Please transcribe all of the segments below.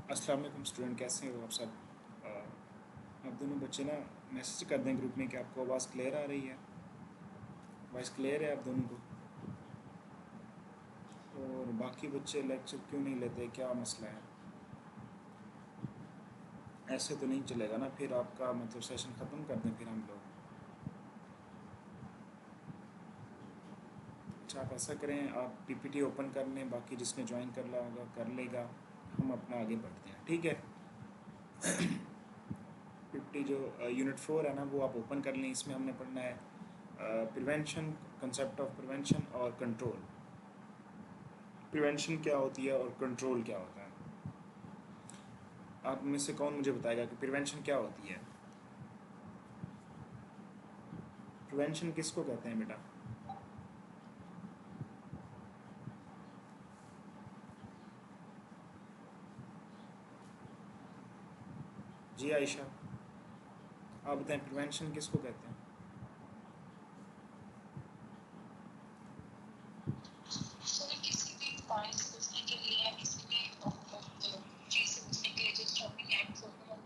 अस्सलाम वालेकुम स्टूडेंट, कैसे हो आप सब। आप दोनों बच्चे ना मैसेज कर दें ग्रुप में कि आपको आवाज़ क्लियर आ रही है। वॉइस क्लियर है आप दोनों को। और बाकी बच्चे लेक्चर क्यों नहीं लेते, क्या मसला है। ऐसे तो नहीं चलेगा ना, फिर आपका मतलब सेशन ख़त्म कर दें फिर हम लोग। अच्छा, आप ऐसा करें, आप पीपीटी ओपन कर लें, बाकी जिसने ज्वाइन कर ला होगा कर लेगा, हम अपना आगे बढ़ते हैं, ठीक है। पीपीटी जो यूनिट 4 है ना, वो आप ओपन कर लें। इसमें हमने पढ़ना है प्रिवेंशन, कंसेप्ट ऑफ प्रिवेंशन और कंट्रोल। प्रिवेंशन क्या होती है और कंट्रोल क्या होता है। आप में से कौन मुझे बताएगा कि प्रिवेंशन क्या होती है। प्रिवेंशन किसको कहते हैं बेटा। जी आयशा, आप बताएं प्रिवेंशन किसको कहते हैं। सर किसी भी पॉइंट से बचने के लिए या किसी भी चीज से बचने के लिए जो स्टॉपिंग एक्ट्स होते हैं।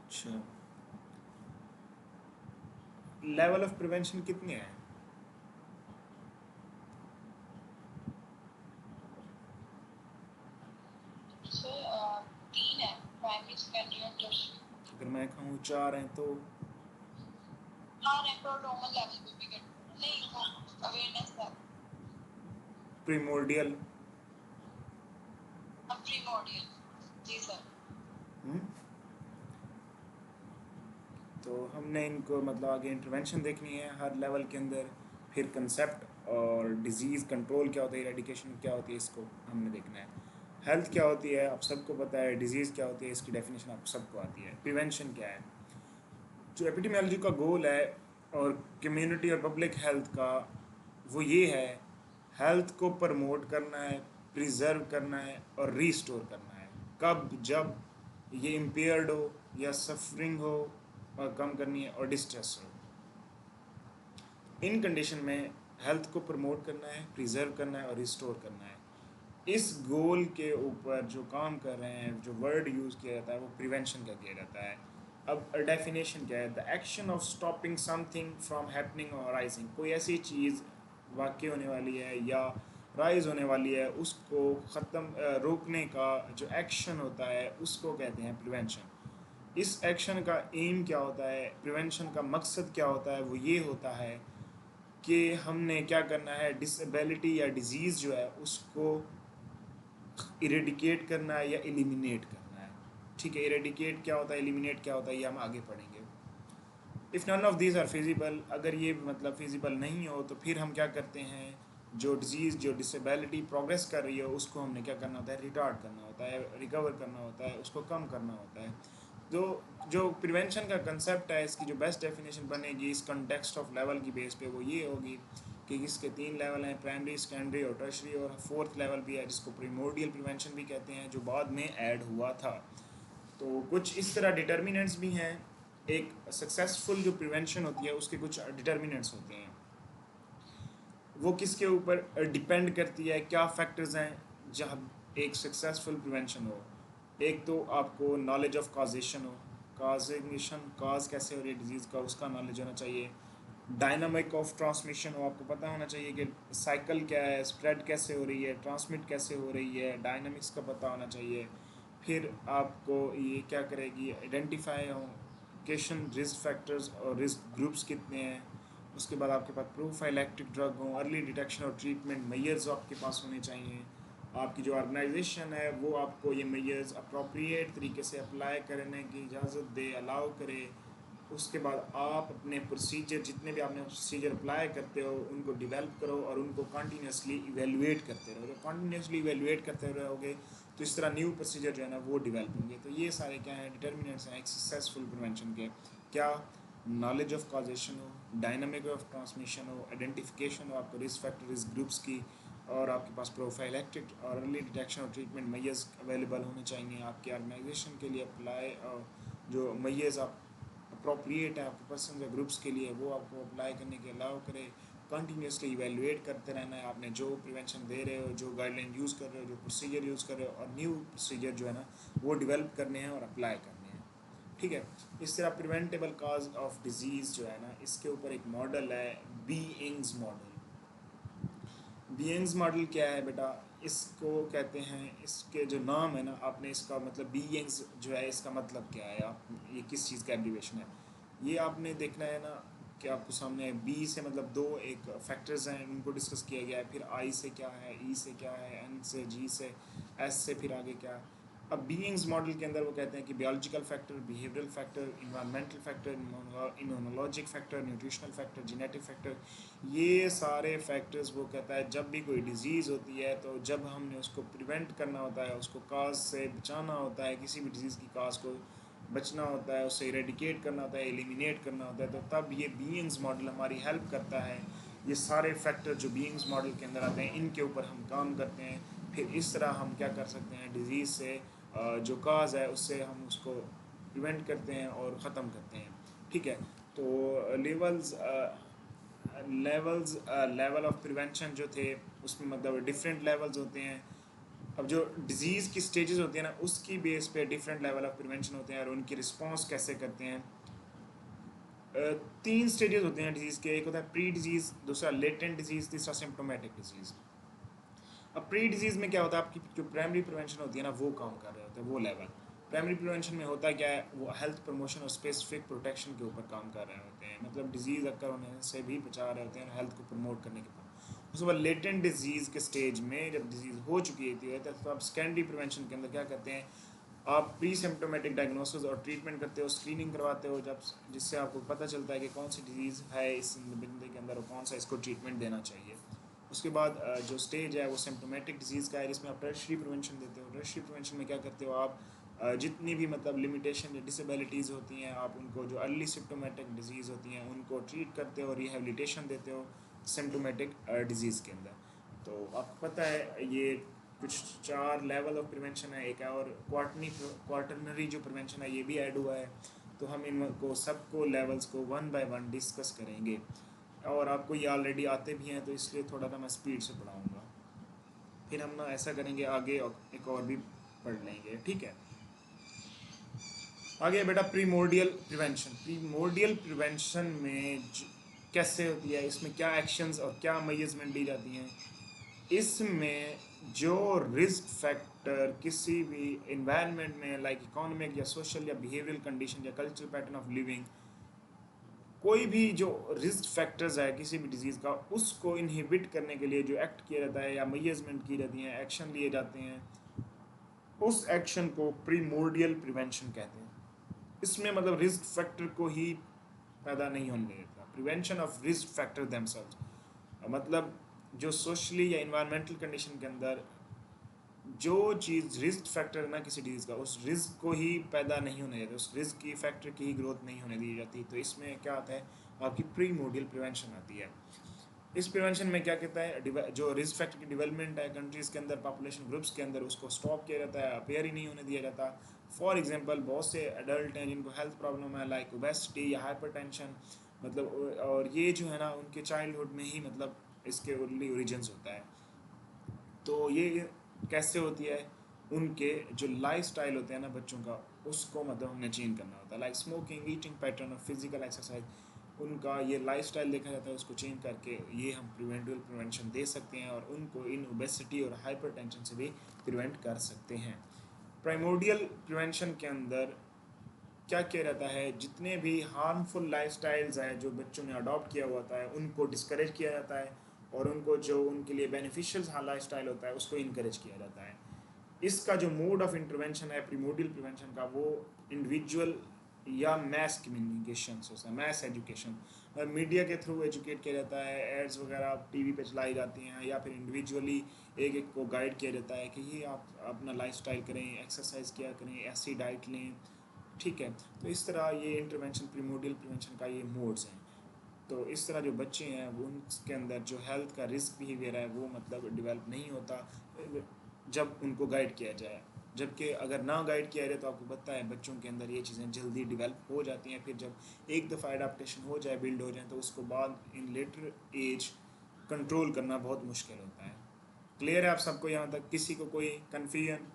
अच्छा, लेवल ऑफ प्रिवेंशन कितने हैं। सर तीन है, प्राइमरी सेकेंडरी और टर्शियरी। अगर मैं कहूँ 4 हैं तो। हाँ रेप्रोडोमल लेवल पे भी करते नहीं वो अवेयरनेस है। प्रीमोर्डियल। प्रीमोर्डियल। जी सर। तो हमने इनको मतलब आगे इंटरवेंशन देखनी है हर लेवल के अंदर, फिर कंसेप्ट और डिजीज़ कंट्रोल क्या होता है, इरेडिकेशन क्या होती है, इसको हमने देखना है। हेल्थ क्या होती है आप सबको पता है, डिजीज़ क्या होती है इसकी डेफिनेशन आप सबको आती है, प्रिवेंशन क्या है। जो एपिडेमियोलॉजी का गोल है और कम्युनिटी और पब्लिक हेल्थ का, वो ये है हेल्थ को प्रमोट करना है, प्रिजर्व करना है और रीस्टोर करना है। कब, जब ये इम्पेयर्ड हो या सफरिंग हो और कम करनी है और डिस्ट्रेस हो, इन कंडीशन में हेल्थ को प्रमोट करना है, प्रिजर्व करना है और रिस्टोर करना है। इस गोल के ऊपर जो काम कर रहे हैं, जो वर्ड यूज़ किया जाता है वो प्रिवेंशन का किया जाता है। अब डेफिनेशन क्या है, the action of stopping something from happening और राइजिंग। कोई ऐसी चीज़ वाक़ई होने वाली है या राइज होने वाली है, उसको ख़त्म रोकने का जो एक्शन होता है उसको कहते हैं प्रिवेंशन। इस एक्शन का एम क्या होता है, प्रिवेंशन का मकसद क्या होता है, वो ये होता है कि हमने क्या करना है, डिसेबिलिटी या डिजीज़ जो है उसको इरेडिकेट करना है या एलिमिनेट करना है। ठीक है, इरेडिकेट क्या होता है, एलिमिनेट क्या होता है, ये हम आगे पढ़ेंगे। If none of these are feasible, अगर ये मतलब फिजिबल नहीं हो तो फिर हम क्या करते हैं, जो डिजीज़ जो डिसेबिलिटी प्रोग्रेस कर रही है उसको हमने क्या करना होता है, रिटार्ड करना होता है, रिकवर करना होता है, उसको कम करना होता है। जो जो प्रिवेंशन का कंसेप्ट है, इसकी जो बेस्ट डेफिनेशन बनेगी इस कंटेक्स्ट ऑफ लेवल की बेस पे वो ये होगी कि इसके 3 लेवल हैं, प्राइमरी, सेकेंडरी और टर्शरी, और 4th लेवल भी है जिसको प्रीमोर्डियल प्रिवेंशन भी कहते हैं, जो बाद में ऐड हुआ था। तो कुछ इस तरह डिटर्मिनेंट्स भी हैं। एक सक्सेसफुल जो प्रिवेंशन होती है उसके कुछ डिटर्मिनेंट्स होते हैं, वो किसके ऊपर डिपेंड करती है, क्या फैक्टर्स हैं जहाँ एक सक्सेसफुल प्रिवेंशन हो। एक तो आपको नॉलेज ऑफ काजेशन हो, काजेशन काज कैसे हो रही है डिजीज़ का उसका नॉलेज होना चाहिए। डायनामिक ऑफ ट्रांसमिशन हो, आपको पता होना चाहिए कि साइकिल क्या है, स्प्रेड कैसे हो रही है, ट्रांसमिट कैसे हो रही है, डायनामिक्स का पता होना चाहिए। फिर आपको ये क्या करेगी, आइडेंटिफाई हो केशन रिस्क फैक्टर्स और रिस्क ग्रुप्स कितने हैं। उसके बाद आपके पास प्रोफाइलैक्टिक ड्रग हो, अर्ली डिटेक्शन और ट्रीटमेंट मेयर्स आपके पास होने चाहिए। आपकी जो ऑर्गेनाइजेशन है वो आपको ये मेयर्स अप्रोप्रिएट तरीके से अप्लाई करने की इजाज़त दे, अलाउ करे। उसके बाद आप अपने प्रोसीजर, जितने भी आपने प्रोसीजर अप्लाई करते हो उनको डिवेल्प करो और उनको कंटिन्यूसली इवेलुएट करते रहो। जब कंटिन्यूसली इवेलुएट करते रहोगे तो इस तरह न्यू प्रोसीजर जो है ना वो डिवेल्प होंगे। तो ये सारे क्या हैं, डिटर्मिनेंट्स हैं एक सक्सेसफुल प्रिवेंशन के। क्या, नॉलेज ऑफ कॉजेशन हो, डायनामिक ऑफ ट्रांसमिशन हो, आइडेंटिफिकेशन हो आपको रिस्क फैक्टर रिस्क ग्रुप्स की, और आपके पास प्रोफाइलैक्टिक और अर्ली डिटेक्शन और ट्रीटमेंट मेयर्स अवेलेबल होने चाहिए आपकी ऑर्गेनाइजेशन के लिए। अप्लाई और जो मेयर्स आप अप्रोप्रिएट है आपके पर्सन या ग्रुप्स के लिए वो आपको अप्लाई करने के अलाउ करे। कंटिन्यूसली इवेलुएट करते रहना है। आपने जो प्रिवेंशन दे रहे हो, जो गाइडलाइन यूज़ कर रहे हो, जो प्रोसीजर यूज़ कर रहे हो, और न्यू प्रोसीजर जो है ना वो डेवलप करने हैं और अप्लाई करने हैं। ठीक है, इस तरह प्रिवेंटेबल काज ऑफ डिजीज़ जो है ना, इसके ऊपर एक मॉडल है, बीइंग्स मॉडल। बीइंग्स मॉडल क्या है बेटा, इसको कहते हैं, इसके जो नाम है ना, आपने इसका मतलब बीइंग्स जो है इसका मतलब क्या है, आप ये किस चीज़ का एब्रीवेशन है, ये आपने देखना है ना कि आपको सामने बी से मतलब दो एक फैक्टर्स हैं, उनको डिस्कस किया गया है। फिर आई से क्या है, ई से क्या है, एन से, जी से, एस से, फिर आगे क्या है। अब बीइंग्स मॉडल के अंदर वो कहते हैं कि biological factor, behavioural factor, environmental factor, immunologic factor, nutritional factor, genetic factor, ये सारे फैक्टर्स वो कहता है जब भी कोई डिज़ीज़ होती है तो जब हमने उसको प्रिवेंट करना होता है, उसको काज से बचाना होता है, किसी भी डिज़ीज़ की काज को बचना होता है, उससे इरेडिकेट करना होता है, एलिमिनेट करना होता है, तो तब ये बीइंग्स मॉडल हमारी हेल्प करता है। ये सारे फैक्टर जो बीइंग्स मॉडल के अंदर आते हैं, इनके ऊपर हम काम करते हैं। फिर इस तरह हम क्या कर सकते हैं, डिज़ीज़ से जो काज है उससे हम उसको प्रिवेंट करते हैं और ख़त्म करते हैं। ठीक है, तो लेवल ऑफ प्रिवेंशन जो थे उसमें मतलब डिफरेंट लेवल्स होते हैं। अब जो डिज़ीज़ की स्टेजेस होती हैं ना, उसकी बेस पे डिफरेंट लेवल ऑफ प्रिवेंशन होते हैं और उनकी रिस्पॉन्स कैसे करते हैं। तीन स्टेजेस होते हैं डिजीज़ के, एक होता है प्री डिजीज़, दूसरा लेटेंट डिजीज़, तीसरा सिम्प्टोमेटिक डिजीज़। अब प्री डिजीज़ में क्या होता है, आपकी जो प्राइमरी प्रिवेंशन होती है ना वो काम कर रहे होते हैं, वो लेवल। प्राइमरी प्रिवेंशन में होता क्या है, वो हेल्थ प्रमोशन और स्पेसिफिक प्रोटेक्शन के ऊपर काम कर रहे होते हैं, मतलब डिजीज़ अक्कर होने से भी बचा रहे होते हैं, हेल्थ को प्रमोट करने के बाद। उसके बाद लेटेंट डिजीज़ के स्टेज में जब डिजीज़ हो चुकी होती है तो आप सेकेंडरी प्रिवेंशन के अंदर क्या करते हैं, आप प्री सिम्प्टोमेटिक डायग्नोसिस और ट्रीटमेंट करते हो, स्क्रीनिंग करवाते हो, जब जिससे आपको पता चलता है कि कौन सी डिजीज़ है इस बंदे के अंदर और कौन सा इसको ट्रीटमेंट देना चाहिए। उसके बाद जो स्टेज है वो सिम्प्टोमेटिक डिजीज़ का है, जिसमें आप टर्शरी प्रिवेंशन देते हो। टर्शरी प्रिवेंशन में क्या करते हो आप, जितनी भी मतलब लिमिटेशन या डिसेबिलिटीज़ होती हैं, आप उनको जो अर्ली सिम्प्टोमेटिक डिजीज़ होती हैं उनको ट्रीट करते हो, रिहेबिलिटेशन देते हो सिम्प्टोमेटिक डिजीज़ के अंदर। तो आपको पता है ये कुछ 4 लेवल ऑफ प्रिवेंशन है, एक है और क्वार्टरनरी जो प्रिवेंशन है ये भी ऐड हुआ है। तो हम इनको सबको लेवल्स को 1 बाय 1 डिस्कस करेंगे, और आपको ये ऑलरेडी आते भी हैं तो इसलिए थोड़ा सा मैं स्पीड से पढ़ाऊँगा। फिर हम ना ऐसा करेंगे आगे एक और भी पढ़ लेंगे। ठीक है, आगे बेटा प्रीमोर्डियल प्रिवेंशन। प्रीमोर्डियल प्रिवेंशन में कैसे होती है, इसमें क्या एक्शंस और क्या मेजरमेंट ली जाती हैं। इसमें जो रिस्क फैक्टर किसी भी इन्वायरमेंट में लाइक इकोनॉमिक या सोशल या बिहेवियरल कंडीशन या कल्चरल पैटर्न ऑफ लिविंग, कोई भी जो रिस्क फैक्टर्स है किसी भी डिजीज़ का, उसको इनहिबिट करने के लिए जो एक्ट किया जाता है या मेजरमेंट की जाती हैं, एक्शन लिए जाते हैं, उस एक्शन को प्रीमोर्डियल प्रिवेंशन कहते हैं। इसमें मतलब रिस्क फैक्टर को ही पैदा नहीं होने देता, prevention of risk factor themselves, मतलब जो सोशली या इन्वायरमेंटल कंडीशन के अंदर जो चीज़ रिस्क फैक्टर है ना किसी डिजीज़ का, उस रिस्क को ही पैदा नहीं होने देते, उस रिस्क की फैक्टर की ही ग्रोथ नहीं होने दी जाती। तो इसमें क्या आता है, आपकी प्रीमोर्डियल प्रिवेंशन आती है। इस प्रिवेंशन में क्या कहता है, जो रिस्क फैक्टर की डेवलपमेंट है कंट्रीज़ के अंदर, पॉपुलेशन ग्रुप्स के अंदर, उसको स्टॉप किया जाता है, अपेयर ही नहीं होने दिया जाता। फॉर एग्जांपल बहुत से एडल्ट हैं जिनको हेल्थ प्रॉब्लम है लाइक ओबेसिटी या हाइपरटेंशन, मतलब, और ये जो है ना उनके चाइल्डहुड में ही मतलब इसके अर्ली ओरिजिन्स होता है। तो ये कैसे होती है, उनके जो लाइफस्टाइल होते हैं ना बच्चों का, उसको मतलब हमने चेंज करना होता है, लाइक स्मोकिंग, ईटिंग पैटर्न और फिजिकल एक्सरसाइज, उनका ये लाइफस्टाइल देखा जाता है, उसको चेंज करके ये हम प्रिवेंशन दे सकते हैं और उनको इन ओबेसिटी और हाइपरटेंशन से भी प्रिवेंट कर सकते हैं। प्राइमोर्डियल प्रिवेंशन के अंदर क्या किया जाता है, जितने भी हार्मफुल लाइफस्टाइल्स हैं जो बच्चों ने अडॉप्ट किया हुआ होता है उनको डिस्करेज किया जाता है, और उनको जो उनके लिए बेनिफिशियल लाइफस्टाइल होता है उसको इनकरेज किया जाता है। इसका जो मोड ऑफ इंटरवेंशन है प्रीमोडियल प्रिवेंशन का, वो इंडिविजुअल या मैस कम्युनिकेशन से, मैस एजुकेशन, मीडिया के थ्रू एजुकेट किया जाता है, एड्स वगैरह टीवी पे चलाई जाती हैं, या फिर इंडिविजुअली एक एक को गाइड किया जाता है कि ये आप अपना लाइफस्टाइल करें, एक्सरसाइज किया करें, ऐसी डाइट लें। ठीक है, तो इस तरह ये इंटरवेंशन प्रीमोडियल प्रिवेंशन का ये मोड्स हैं। तो इस तरह जो बच्चे हैं वो उनके अंदर जो हेल्थ का रिस्क बिहेवियर है वो मतलब डेवलप नहीं होता जब उनको गाइड किया जाए। जबकि अगर ना गाइड किया जाए तो आपको पता है बच्चों के अंदर ये चीज़ें जल्दी डेवलप हो जाती हैं, फिर जब एक दफ़ा एडाप्टेशन हो जाए, बिल्ड हो जाए, तो उसको बाद इन लेटर एज कंट्रोल करना बहुत मुश्किल होता है। क्लियर है आप सबको यहाँ तक? किसी को कोई कन्फ्यूजन?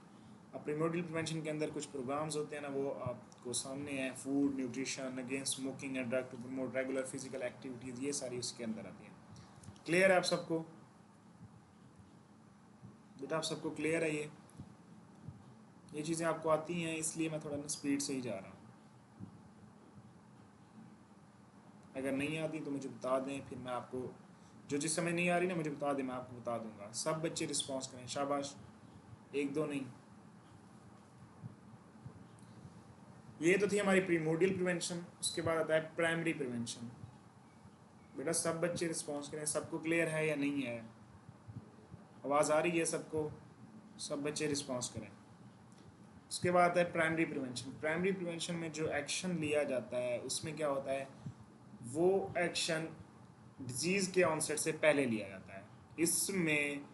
अब प्रीमोडियल प्रिवेंशन के अंदर कुछ प्रोग्राम्स होते हैं ना, वो आपको सामने है, food, nutrition, against smoking and drug to promote regular physical activities, ये सारी उसके अंदर आती हैं। क्लियर है आप सबको? बेटा आप सबको क्लियर है? ये चीज़ें आपको आती हैं, इसलिए मैं थोड़ा ना स्पीड से ही जा रहा हूँ। अगर नहीं आती तो मुझे बता दें, फिर मैं आपको जो जिस समय नहीं आ रही ना मुझे बता दें, मैं आपको बता दूंगा। सब बच्चे रिस्पॉन्स करें, शाबाश, एक दो नहीं। ये तो थी हमारी प्रीमोडियल प्रिवेंशन। उसके बाद आता है प्राइमरी प्रिवेंशन। बेटा सब बच्चे रिस्पॉन्स करें, सबको क्लियर है या नहीं है? आवाज़ आ रही है सबको? सब बच्चे रिस्पॉन्स करें। उसके बाद आता है प्राइमरी प्रिवेंशन। प्राइमरी प्रिवेंशन में जो एक्शन लिया जाता है उसमें क्या होता है, वो एक्शन डिजीज़ के ऑनसेट से पहले लिया जाता है। इसमें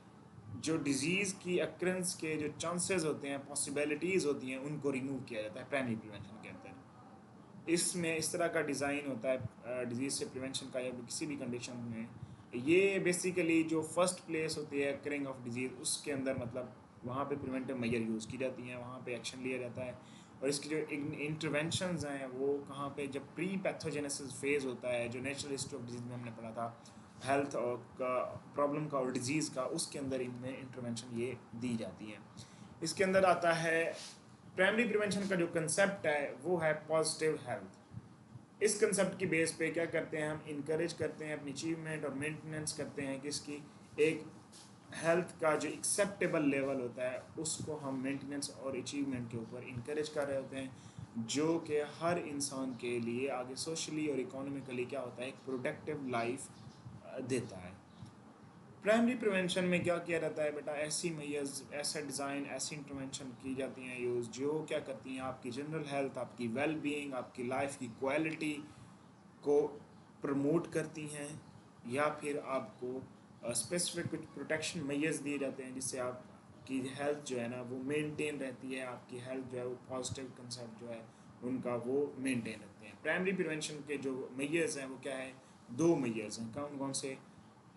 जो डिजीज़ की अक्रेंस के जो चांसेस होते हैं, पॉसिबिलिटीज़ होती हैं, उनको रिमूव किया जाता है प्राइमरी प्रिवेंशन के अंदर। इसमें इस तरह का डिज़ाइन होता है डिजीज़ से प्रिवेंशन का या किसी भी कंडीशन में। ये बेसिकली जो फर्स्ट प्लेस होती है अक्रिंग ऑफ डिजीज़, उसके अंदर मतलब वहाँ पे प्रिवेंटिव मेजर यूज़ की जाती हैं, वहाँ पे एक्शन लिया जाता है। और इसकी जो इंटरवेंशंस हैं वो कहाँ पे, जब प्री पैथोजेनेसिस फेज़ होता है, जो नेचुरल हिस्ट्री ऑफ डिजीज़ में हमने पढ़ा था, हेल्थ और का प्रॉब्लम का और डिजीज़ का, उसके अंदर इनमें इंटरवेंशन ये दी जाती है। इसके अंदर आता है प्राइमरी प्रिवेंशन का जो कंसेप्ट है वो है पॉजिटिव हेल्थ। इस कंसेप्ट की बेस पे क्या करते हैं हम, इनकरेज करते हैं अपनी अचीवमेंट और मेंटेनेंस करते हैं कि इसकी एक हेल्थ का जो एक्सेप्टेबल लेवल होता है उसको हम मेंटेनेंस और अचीवमेंट के ऊपर इनकरेज कर रहे होते हैं, जो कि हर इंसान के लिए आगे सोशली और इकोनॉमिकली क्या होता है, एक प्रोडक्टिव लाइफ देता है। प्राइमरी प्रिवेंशन में क्या किया जाता है बेटा, ऐसी मैयर्स, ऐसा डिज़ाइन, ऐसी इंटरवेंशन की जाती हैं यूज़, जो क्या करती हैं आपकी जनरल हेल्थ, आपकी वेल बीइंग, आपकी लाइफ की क्वालिटी को प्रमोट करती हैं, या फिर आपको स्पेसिफिक कुछ प्रोटेक्शन मेजर्स दिए जाते हैं जिससे आपकी हेल्थ जो है ना वो मेंटेन रहती है, आपकी हेल्थ जो है वो पॉजिटिव कंसेप्ट जो है उनका वो मेंटेन रखते हैं। प्राइमरी प्रिवेंशन के जो मेजर्स हैं वो क्या है, दो मेजर्स हैं। कौन कौन से?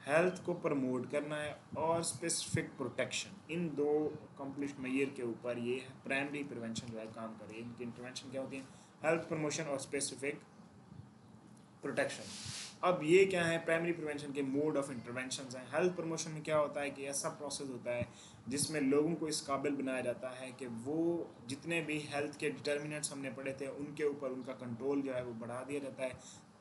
हेल्थ को प्रमोट करना है और स्पेसिफिक प्रोटेक्शन। इन दो अकम्पलिश मेजर के ऊपर ये प्राइमरी प्रिवेंशन जो है काम कर रही है। इनकी इंटरवेंशन क्या होती है, हेल्थ प्रमोशन और स्पेसिफिक प्रोटेक्शन। अब ये क्या है, प्राइमरी प्रिवेंशन के मोड ऑफ इंटरवेंशन हैं। हेल्थ प्रमोशन में क्या होता है कि ऐसा प्रोसेस होता है जिसमें लोगों को इस काबिल बनाया जाता है कि वो जितने भी हेल्थ के डिटर्मिनेंट्स हमने पढ़े थे उनके ऊपर उनका कंट्रोल जो है वो बढ़ा दिया जाता है,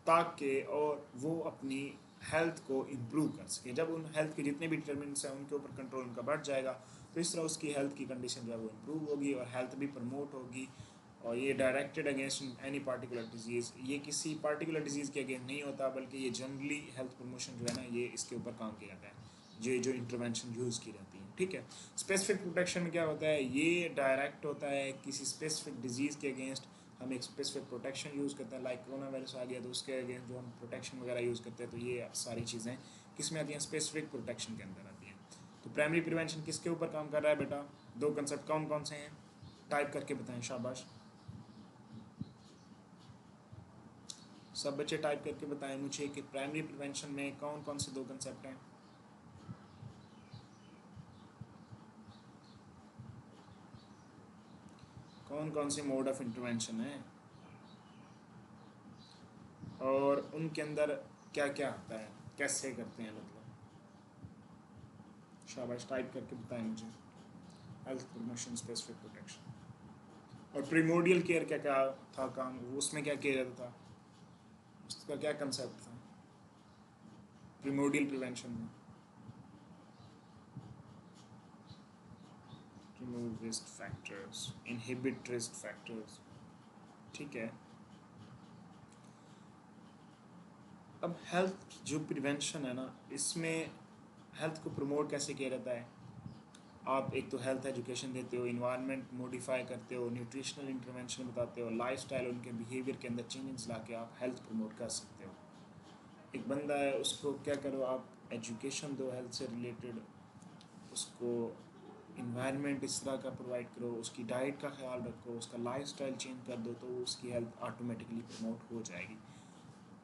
ताकि और वो अपनी हेल्थ को इम्प्रूव कर सके। जब उन हेल्थ के जितने भी डिटर्मिनेंट्स हैं उनके ऊपर कंट्रोल उनका बढ़ जाएगा, तो इस तरह उसकी हेल्थ की कंडीशन जो है वो इम्प्रूव होगी और हेल्थ भी प्रमोट होगी। और ये directed against any particular disease, ये किसी पार्टिकुलर डिजीज़ के अगेंस्ट नहीं होता, बल्कि ये जनरली हेल्थ प्रमोशन जो है ना ये इसके ऊपर काम किया जाता है, जो इंटरवेंशन यूज़ की जाती है। ठीक है। स्पेसिफिक प्रोटेक्शन में क्या होता है, ये डायरेक्ट होता है किसी स्पेसिफिक डिजीज़ के अगेंस्ट हम एक स्पेसिफिक प्रोटेक्शन यूज़ करते हैं। लाइक कोरोना वायरस आ गया तो उसके अगेंस्ट जो हम प्रोटेक्शन वगैरह यूज़ करते हैं, तो ये सारी चीज़ें किस में आती हैं, स्पेसिफिक प्रोटेक्शन के अंदर आती हैं। तो प्राइमरी प्रिवेंशन किसके ऊपर काम कर रहा है बेटा, दो कंसेप्ट कौन कौन से हैं, टाइप करके बताएं, शाबाश। सब बच्चे टाइप करके बताएं मुझे कि प्राइमरी प्रिवेंशन में कौन कौन से दो कंसेप्ट हैं। कौन कौन से मोड ऑफ इंटरवेंशन है और उनके अंदर क्या क्या आता है, कैसे करते हैं, मतलब शाबाश टाइप करके बताएं मुझे। हेल्थ प्रमोशन, स्पेसिफिक प्रोटेक्शन और प्रीमोडियल केयर क्या क्या था काम, उसमें क्या किया जाता था, उसका क्या कंसेप्ट था प्रीमोडियल प्रिवेंशन में। Remove risk factors, inhibit risk factors. ठीक है। अब हेल्थ जो प्रिवेंशन है ना, इसमें हेल्थ को प्रमोट कैसे किया जाता है, आप एक तो हेल्थ एजुकेशन देते हो, इन्वायरमेंट मॉडिफाई करते हो, न्यूट्रिशनल इंटरवेंशन बताते हो, लाइफस्टाइल उनके बिहेवियर के अंदर चेंजेस ला के आप हेल्थ प्रमोट कर सकते हो। एक बंदा है उसको क्या करो, आप एजुकेशन दो हेल्थ से रिलेटेड, उसको इन्वायरमेंट इस तरह का प्रोवाइड करो, उसकी डाइट का ख्याल रखो, उसका लाइफस्टाइल चेंज कर दो, तो उसकी हेल्थ ऑटोमेटिकली प्रमोट हो जाएगी।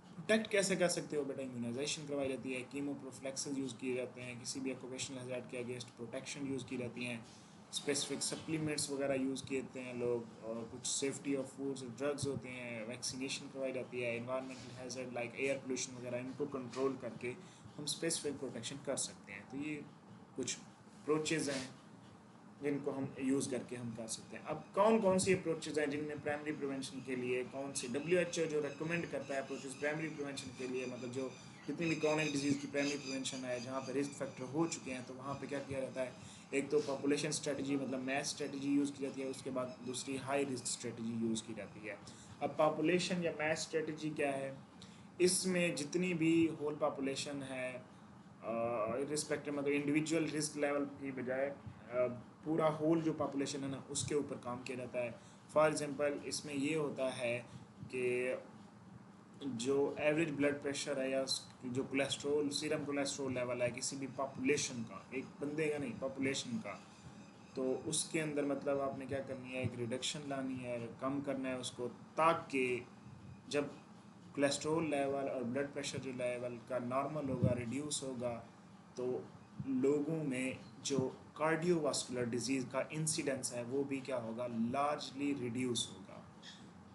प्रोटेक्ट कैसे कर सकते हो बेटा? इम्यूनाइजेशन करवाई जाती है, कीमो प्रोफिलैक्सिस यूज़ किए जाते हैं, किसी भी ऑक्यूपेशनल हैज़ार्ड के अगेंस्ट प्रोटेक्शन यूज़ की जाती हैं, स्पेसिफिक सप्लीमेंट्स वगैरह यूज़ किए जाते हैं लोग, और कुछ सेफ्टी ऑफ फूड्स और ड्रग्स होते हैं, वैक्सीनेशन करवाई जाती है, environmental hazard like air pollution वगैरह, इनको कंट्रोल करके हम स्पेसिफिक प्रोटेक्शन कर सकते हैं। तो ये कुछ अप्रोचेज़ हैं जिनको हम यूज़ करके हम कर सकते हैं। अब कौन कौन सी अप्रोचेज़ हैं जिनमें प्राइमरी प्रिवेंशन के लिए कौन सी WHO जो रेकमेंड करता है अप्रोचेज़ प्राइमरी प्रिवेंशन के लिए, मतलब जो जितनी भी क्रॉनिक डिजीज़ की प्राइमरी प्रिवेंशन है जहाँ पे रिस्क फैक्टर हो चुके हैं, तो वहाँ पे क्या किया जाता है? एक तो पॉपुलेशन स्ट्रेटजी मतलब मैस स्ट्रेटजी यूज़ की जाती है, उसके बाद दूसरी हाई रिस्क स्ट्रेटजी यूज़ की जाती है। अब पॉपुलेशन या मैस स्ट्रेटजी क्या है? इसमें जितनी भी होल पॉपुलेशन है रिस्पेक्टिव मतलब इंडिविजुअल रिस्क लेवल की बजाय पूरा होल जो पॉपुलेशन है ना उसके ऊपर काम किया जाता है। फॉर एग्जांपल इसमें ये होता है कि जो एवरेज ब्लड प्रेशर है या जो कोलेस्ट्रॉल सीरम कोलेस्ट्रॉल लेवल है किसी भी पॉपुलेशन का, एक बंदे का नहीं पॉपुलेशन का, तो उसके अंदर मतलब आपने क्या करनी है, एक रिडक्शन लानी है, कम करना है उसको, ताकि जब कोलेस्ट्रॉल लेवल और ब्लड प्रेशर जो लेवल का नॉर्मल होगा, रिड्यूस होगा, तो लोगों में जो कार्डियोवास्कुलर डिजीज़ का इंसिडेंस है वो भी क्या होगा, लार्जली रिड्यूस होगा।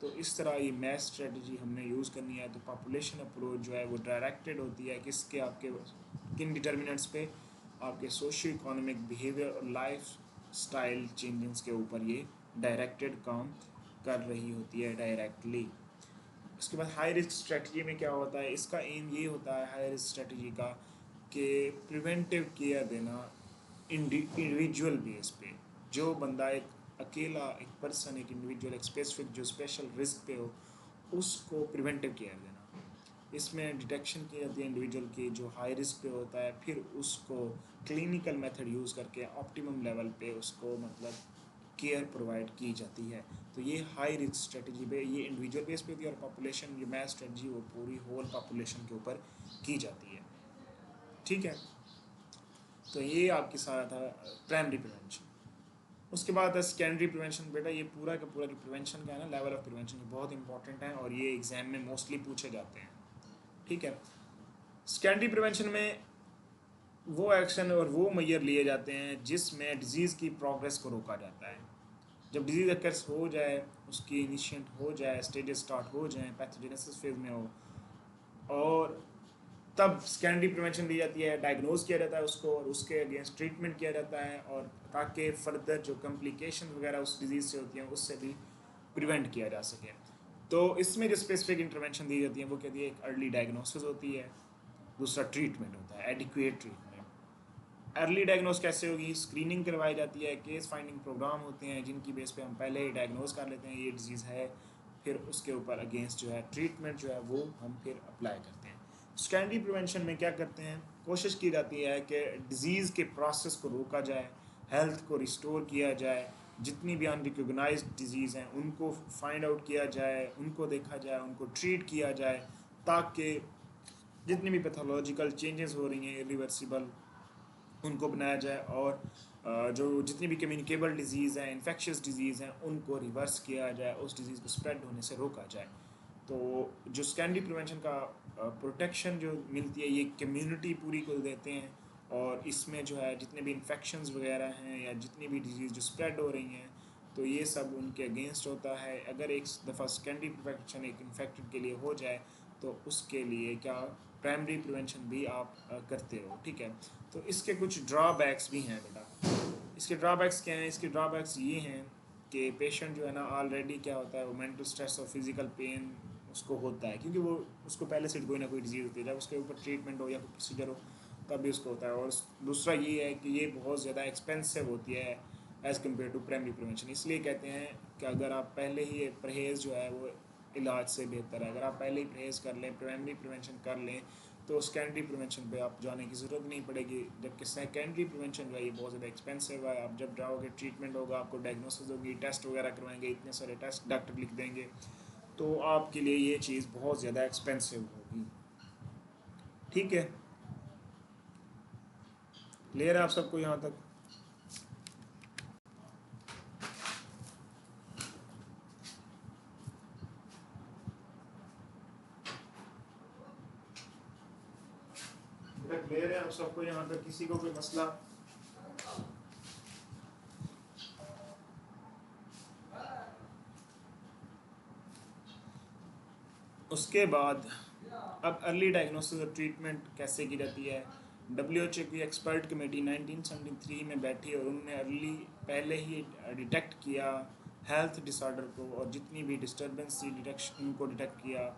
तो इस तरह ये मैथ स्ट्रेटजी हमने यूज़ करनी है। तो पॉपुलेशन अप्रोच जो है वो डायरेक्टेड होती है किसके, आपके किन डिटर्मिनेंट्स पे, आपके सोशियो इकोनॉमिक बिहेवियर और लाइफ स्टाइल चेंजेस के ऊपर ये डायरेक्टेड काम कर रही होती है डायरेक्टली। उसके बाद हाई रिस्क स्ट्रेटजी में क्या होता है, इसका एम ये होता है हाई रिस्क स्ट्रेटजी का कि प्रिवेंटिव केयर देना इंडिविजुअल बेस पे। जो बंदा एक अकेला एक पर्सन एक इंडिविजुअल एक स्पेसिफिक जो स्पेशल रिस्क पे हो उसको प्रिवेंटिव केयर देना। इसमें डिटेक्शन की जाती है इंडिविजुअल की जो हाई रिस्क पे होता है, फिर उसको क्लिनिकल मेथड यूज़ करके ऑप्टिमम लेवल पे उसको मतलब केयर प्रोवाइड की जाती है। तो ये हाई रिस्क स्ट्रेटजी पे ये इंडिविजुअल बेस पे होती है, और पॉपुलेशन जो मैथ स्ट्रेटजी वो पूरी होल पॉपुलेशन के ऊपर की जाती है। ठीक है, तो ये आपके साथ था प्राइमरी प्रिवेंशन। उसके बाद है सेकेंडरी प्रिवेंशन। बेटा ये पूरा का पूरा जो प्रिवेंशन का है ना, लेवल ऑफ प्रिवेंशन बहुत इंपॉर्टेंट है और ये एग्जाम में मोस्टली पूछे जाते हैं। ठीक है, सेकेंडरी प्रिवेंशन में वो एक्शन और वो मेजर लिए जाते हैं जिसमें डिजीज़ की प्रोग्रेस को रोका जाता है। जब डिजीज़ अकर्स हो जाए, उसकी इनिशिएट हो जाए, स्टेजेस स्टार्ट हो जाएं, पैथोजेनेसिस फेज में हो, और तब सेकेंडरी प्रिवेंशन दी जाती है, डायग्नोज किया जाता है उसको और उसके अगेंस्ट ट्रीटमेंट किया जाता है, और ताकि फर्दर जो कम्प्लिकेशन वगैरह उस डिजीज़ से होती हैं उससे भी प्रिवेंट किया जा सके। तो इसमें जो स्पेसिफिक इंटरवेंशन दी जाती है वो कहती है, एक अर्ली डायग्नोसिस होती है, दूसरा ट्रीटमेंट होता है, एडिक्वेट ट्रीटमेंट। अर्ली डायग्नोस कैसे होगी? स्क्रीनिंग करवाई जाती है, केस फाइंडिंग प्रोग्राम होते हैं जिनकी बेस पे हम पहले ही डायग्नोस कर लेते हैं ये डिजीज़ है, फिर उसके ऊपर अगेंस्ट जो है ट्रीटमेंट जो है वो हम फिर अप्लाई करते हैं। सेकेंडरी प्रिवेंशन में क्या करते हैं, कोशिश की जाती है कि डिज़ीज़ के प्रोसेस को रोका जाए, हेल्थ को रिस्टोर किया जाए, जितनी भी अनरिकॉग्नाइज्ड डिजीज़ हैं उनको फाइंड आउट किया जाए, उनको देखा जाए, उनको ट्रीट किया जाए, ताकि जितनी भी पैथोलॉजिकल चेंजेस हो रही हैं इरिवर्सिबल उनको बनाया जाए, और जो जितनी भी कम्युनिकेबल डिजीज़ हैं, इन्फेक्शियस डिजीज़ हैं, उनको रिवर्स किया जाए, उस डिज़ीज़ को स्प्रेड होने से रोका जाए। तो जो सेकेंडरी प्रिवेंशन का प्रोटेक्शन जो मिलती है ये कम्युनिटी पूरी को देते हैं, और इसमें जो है जितने भी इन्फेक्शंस वगैरह हैं या जितनी भी डिजीज़ जो स्प्रेड हो रही हैं तो ये सब उनके अगेंस्ट होता है। अगर एक दफ़ा सेकेंडरी प्रिवेंशन एक इन्फेक्टेड के लिए हो जाए तो उसके लिए क्या प्राइमरी प्रिवेंशन भी आप करते हो। ठीक है, तो इसके कुछ ड्रॉबैक्स भी हैं बेटा। इसके ड्रॉबैक्स क्या हैं? इसके ड्रॉबैक्स ये हैं कि पेशेंट जो है ना ऑलरेडी क्या होता है वो मेंटल स्ट्रेस और फिजिकल पेन उसको होता है, क्योंकि वो उसको पहले से कोई ना कोई डिजीज़ होती है, जब उसके ऊपर ट्रीटमेंट हो या कोई प्रोसीजर हो तब भी उसको होता है। और दूसरा ये है कि ये बहुत ज़्यादा एक्सपेंसिव होती है as compare to primary prevention. इसलिए कहते हैं कि अगर आप पहले ही परहेज़ जो है वो इलाज से बेहतर है। अगर आप पहले ही परहेज़ कर लें, प्राइमरी प्रिवेंशन कर लें, तो सेकेंडरी प्रिवेंशन पे आप जाने की ज़रूरत नहीं पड़ेगी। जबकि सेकेंडरी प्रिवेंशन जो है ये बहुत ज़्यादा एक्सपेंसिव है। आप जब जाओगे ट्रीटमेंट होगा, आपको डायग्नोसिस होगी, टेस्ट वगैरह करवाएंगे, इतने सारे टेस्ट डॉक्टर लिख देंगे, तो आपके लिए ये चीज़ बहुत ज़्यादा एक्सपेंसिव होगी। ठीक है, क्लियर है आप सबको यहाँ तक? क्लियर है आप सबको? यहाँ तक किसी को कोई मसला? उसके बाद अब अर्ली डायग्नोसिस और ट्रीटमेंट कैसे की जाती है। WHO की एक्सपर्ट कमेटी 1973 में बैठी और उन्होंने अर्ली पहले ही डिटेक्ट किया हेल्थ डिसऑर्डर को, और जितनी भी डिस्टर्बेंस थी डिटेक्शन उनको डिटेक्ट किया।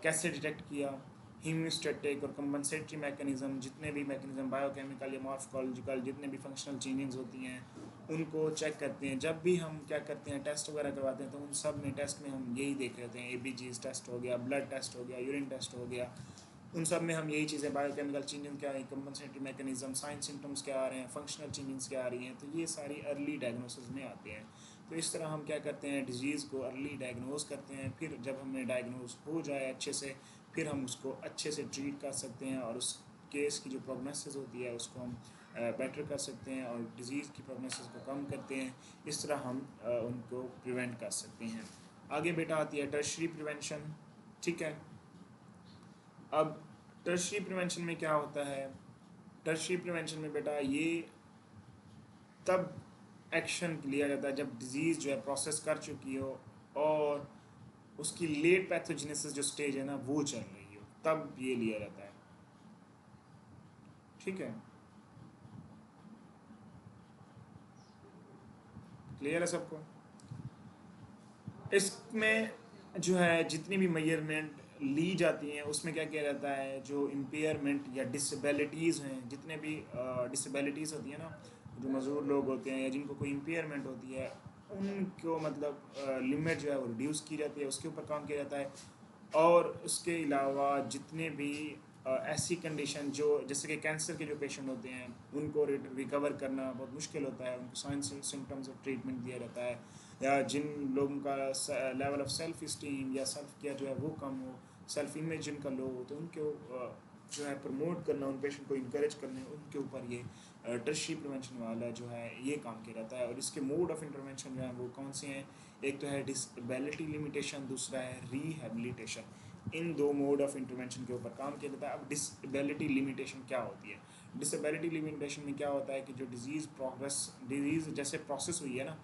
कैसे डिटेक्ट किया? हीमोस्टैटिक और कंपनसेटरी मैकेनिज़्म, जितने भी मैकेनिज़्म बायोकेमिकल या मॉर्फोलॉजिकल जितने भी फंक्शनल चेंजेस होती हैं उनको चेक करते हैं। जब भी हम क्या करते हैं टेस्ट वगैरह करवाते हैं तो उन सब में टेस्ट में हम यही देख लेते हैं, ABGs टेस्ट हो गया, ब्लड टेस्ट हो गया, यूरिन टेस्ट हो गया, उन सब में हम यही चीज़ें बायोकेमिकल चेंजेस क्या है, कंपनसेटरी मैकेनिज्म, साइन सिम्टम्स क्या आ रहे हैं, फंक्शनल चेंजेस क्या आ रही हैं, तो ये सारी अर्ली डायग्नोसिस में आते हैं। तो इस तरह हम क्या करते हैं डिजीज़ को अर्ली डायग्नोज करते हैं। फिर जब हमें डायग्नोज हो जाए अच्छे से, फिर हम उसको अच्छे से ट्रीट कर सकते हैं और उस केस की जो प्रोग्नोसिस होती है उसको हम बेटर कर सकते हैं और डिज़ीज़ की प्रोग्नोसिस को कम करते हैं। इस तरह हम उनको प्रिवेंट कर सकते हैं। आगे बेटा आती है टर्शरी प्रिवेंशन। ठीक है, अब टर्शरी प्रिवेंशन में क्या होता है? टर्शरी प्रिवेंशन में बेटा ये तब एक्शन लिया जाता है जब डिज़ीज़ जो है प्रोसेस कर चुकी हो और उसकी लेट पैथोजेनेसिस जो स्टेज है ना वो चल रही हो, तब ये लिया जाता है। ठीक है, क्लियर है सबको? इसमें जो है जितनी भी मेजरमेंट ली जाती हैं उसमें क्या किया जाता है, जो इम्पेयरमेंट या डिसेबिलिटीज़ हैं, जितने भी डिसेबिलिटीज़ होती हैं ना, जो मजदूर लोग होते हैं या जिनको कोई इम्पेयरमेंट होती है उनको मतलब लिमिट जो है वो रिड्यूस की जाती है, उसके ऊपर काम किया जाता है। और उसके अलावा जितने भी ऐसी कंडीशन जो जैसे कि कैंसर के जो पेशेंट होते हैं उनको रिकवर करना बहुत मुश्किल होता है, उनको साइन सिम्टम्स ऑफ ट्रीटमेंट दिया जाता है। या जिन लोगों का लेवल ऑफ सेल्फ इस्टीम या सेल्फ केयर जो है वो कम हो, सेल्फ इमेज जिनका लो हो, तो उनको जो है प्रमोट करना, उन पेशेंट को इनक्रेज करने, उनके ऊपर ये टर्शरी प्रिवेंशन वाला जो है ये काम किया जाता है। और इसके मोड ऑफ इंटरवेंशन जो है वो कौन से हैं? एक तो है डिसेबिलिटी लिमिटेशन, दूसरा है रिहेबिलिटेशन। इन दो मोड ऑफ इंटरवेंशन के ऊपर काम किया जाता है। अब डिसेबिलिटी लिमिटेशन क्या होती है? डिसेबिलिटी लिमिटेशन में क्या होता है कि जो डिजीज़ जैसे प्रोसेस हुई है ना,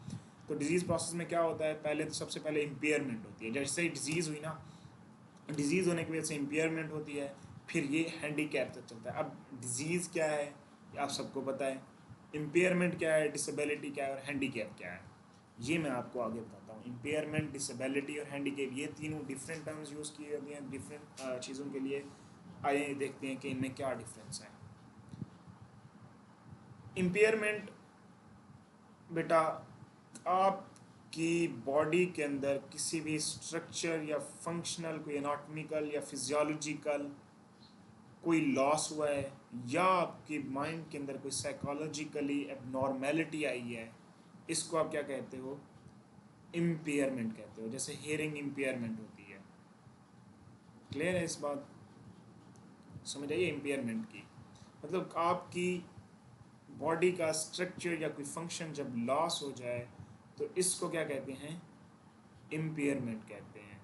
तो डिजीज़ प्रोसेस में क्या होता है, पहले तो सबसे पहले इम्पेयरमेंट होती है। जैसे ही डिजीज़ हुई ना, डिजीज़ होने की वजह से इम्पेयरमेंट होती है, फिर ये हैंडीकैप तक चलता है। अब डिजीज़ क्या है आप सबको पता है, इम्पेयरमेंट क्या है, डिसेबिलिटी क्या है और हैंडीकैप क्या है, ये मैं आपको आगे बताता हूँ। इम्पेयरमेंट, डिसेबिलिटी और हैंडीकैप ये तीनों डिफरेंट टर्म्स यूज़ किए जाते हैं डिफरेंट चीज़ों के लिए। आइए देखते हैं कि इनमें क्या डिफरेंस है। इम्पेयरमेंट बेटा आपकी बॉडी के अंदर किसी भी स्ट्रक्चर या फंक्शनल, कोई एनाटॉमिकल या फिजियोलॉजिकल कोई लॉस हुआ है, या आपके माइंड के अंदर कोई साइकोलॉजिकली एबनॉर्मेलिटी आई है, इसको आप क्या कहते हो? इम्पेयरमेंट कहते हो। जैसे हियरिंग इम्पेयरमेंट होती है। क्लियर है इस बात? समझ आइए इम्पेयरमेंट की मतलब आपकी बॉडी का स्ट्रक्चर या कोई फंक्शन जब लॉस हो जाए तो इसको क्या कहते हैं? इम्पेयरमेंट कहते हैं।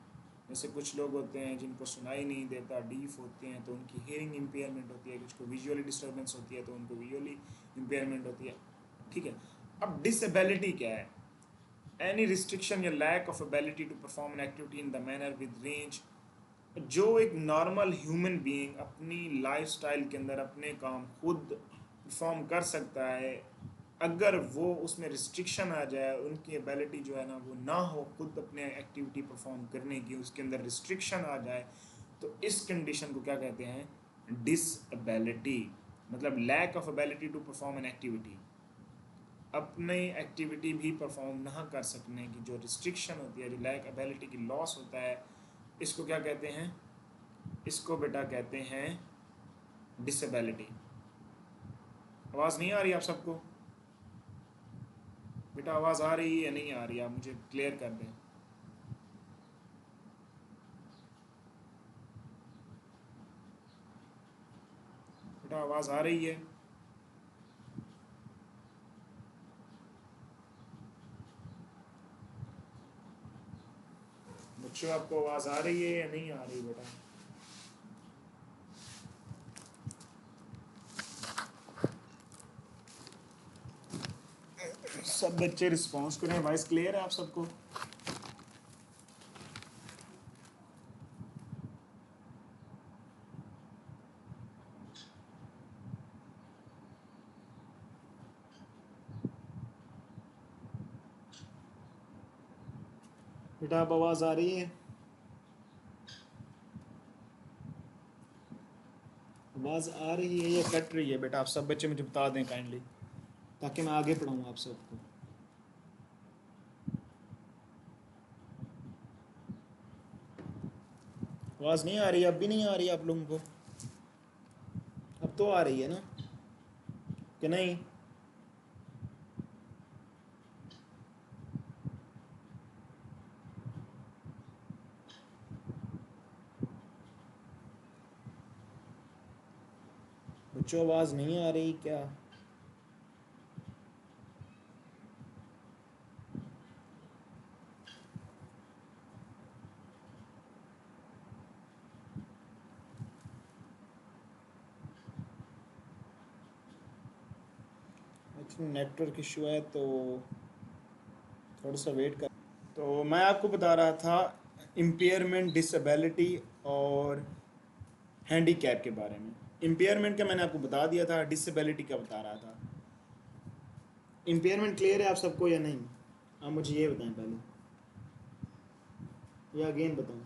जैसे कुछ लोग होते हैं जिनको सुनाई नहीं देता, डीफ होते हैं, तो उनकी हियरिंग इम्पेयरमेंट होती है। कुछ को विजुअली डिस्टर्बेंस होती है तो उनको विजुअली इम्पेयरमेंट होती है। ठीक है, अब डिसेबिलिटी क्या है? एनी रिस्ट्रिक्शन या lack of ability to perform an activity in the manner with range. जो एक नॉर्मल ह्यूमन बीइंग अपनी लाइफस्टाइल के अंदर अपने काम खुद परफॉर्म कर सकता है, अगर वो उसमें रिस्ट्रिक्शन आ जाए, उनकी एबिलिटी जो है ना वो ना हो खुद अपने एक्टिविटी परफॉर्म करने की, उसके अंदर रिस्ट्रिक्शन आ जाए, तो इस कंडीशन को क्या कहते हैं? डिसेबिलिटी। मतलब lack of ability to perform an activity, अपनी एक्टिविटी भी परफॉर्म ना कर सकने की जो रिस्ट्रिक्शन होती है, जो लैक एबिलिटी की लॉस होता है, इसको क्या कहते हैं? इसको बेटा कहते हैं डिसेबिलिटी। आवाज़ नहीं आ रही आप सबको? बेटा आवाज़ आ रही है या नहीं आ रही? आप मुझे क्लियर कर दें। बेटा आवाज़ आ रही है? बच्चों आपको आवाज़ आ रही है या नहीं आ रही बेटा? सब बच्चे रिस्पॉन्स करें। वॉइस क्लियर है आप सबको? बेटा आप आवाज़ आ रही है? आवाज़ आ रही है या कट रही है? बेटा आप सब बच्चे मुझे बता दें काइंडली, ताकि मैं आगे पढ़ाऊँ आप सबको। आवाज़ नहीं आ रही? अब भी नहीं आ रही आप लोगों को? अब तो आ रही है ना कि नहीं? बच्चों आवाज़ नहीं आ रही क्या? एक्चुअली नेटवर्क इशू है तो थोड़ा सा वेट कर। तो मैं आपको बता रहा था इम्पेयरमेंट, डिसेबिलिटी और हैंडीकैप के बारे में। इम्पेयरमेंट का मैंने आपको बता दिया था, डिसेबिलिटी का बता रहा था। इम्पेयरमेंट क्लियर है आप सबको या नहीं? आप मुझे ये बताएं पहले, या अगेन बताऊं?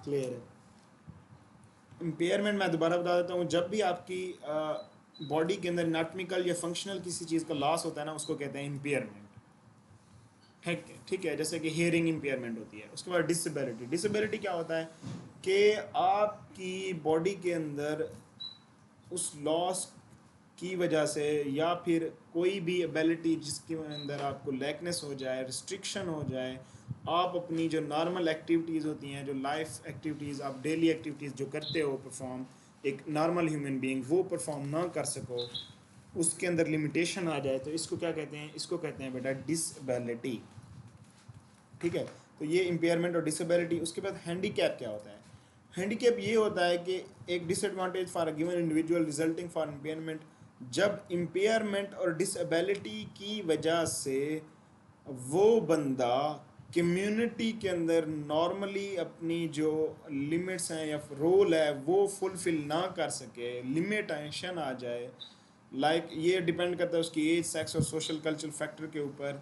क्लियर है। इम्पेयरमेंट मैं दोबारा बता देता हूँ, जब भी आपकी बॉडी के अंदर एनाटॉमिकल या फंक्शनल किसी चीज़ का लॉस होता है ना, उसको कहते हैं इम्पेयरमेंट। ठीक है, जैसे कि हियरिंग इम्पेयरमेंट होती है। उसके बाद डिसेबिलिटी। डिसेबिलिटी क्या होता है कि आपकी बॉडी के अंदर उस लॉस की वजह से या फिर कोई भी एबिलिटी जिसके अंदर आपको लैकनेस हो जाए, रिस्ट्रिक्शन हो जाए, आप अपनी जो नॉर्मल एक्टिविटीज़ होती हैं, जो लाइफ एक्टिविटीज़, आप डेली एक्टिविटीज़ जो करते हो परफॉर्म, एक नॉर्मल ह्यूमन बीइंग, वो परफॉर्म ना कर सको, उसके अंदर लिमिटेशन आ जाए, तो इसको क्या कहते हैं? इसको कहते हैं बेटा डिसेबिलिटी। ठीक है, तो ये इम्पेयरमेंट और डिसेबिलिटी। उसके बाद हैंडीकैप क्या होता है? हैंडीकैप ये होता है कि एक disadvantage for a given individual resulting for impairment, जब इम्पेयरमेंट और डिसेबिलिटी की वजह से वो बंदा कम्युनिटी के अंदर नॉर्मली अपनी जो लिमिट्स हैं या रोल है वो फुलफिल ना कर सके, लिमिटेशन आ जाए। ये डिपेंड करता है उसकी एज, सेक्स और सोशल कल्चरल फैक्टर के ऊपर।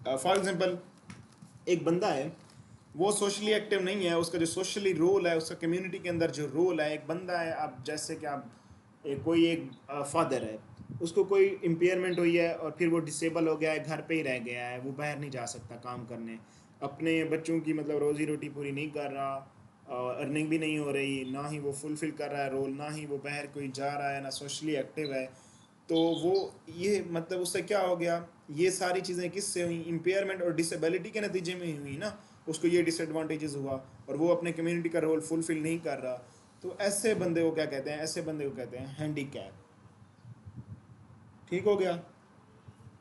फॉर एग्जांपल, एक बंदा है, वो सोशली एक्टिव नहीं है, उसका जो सोशली रोल है, उसका कम्युनिटी के अंदर जो रोल है, एक बंदा है, आप जैसे कि आप कोई एक फादर है, उसको कोई इम्पेयरमेंट हुई है और फिर वो डिसेबल हो गया है, घर पे ही रह गया है, वो बाहर नहीं जा सकता काम करने, अपने बच्चों की मतलब रोज़ी रोटी पूरी नहीं कर रहा, अर्निंग भी नहीं हो रही, ना ही वो फुलफ़िल कर रहा है रोल, ना ही वो बाहर कोई जा रहा है, ना सोशली एक्टिव है, तो वो ये मतलब उससे क्या हो गया? ये सारी चीज़ें किससे हुई? इम्पेयरमेंट और डिसेबिलिटी के नतीजे में ही हुई ना। उसको ये डिसएडवांटेजेस हुआ और वो अपने कम्युनिटी का रोल फुलफिल नहीं कर रहा। तो ऐसे बंदे को क्या कहते हैं? ऐसे बंदे को कहते हैं हैंडीकैप। ठीक हो गया?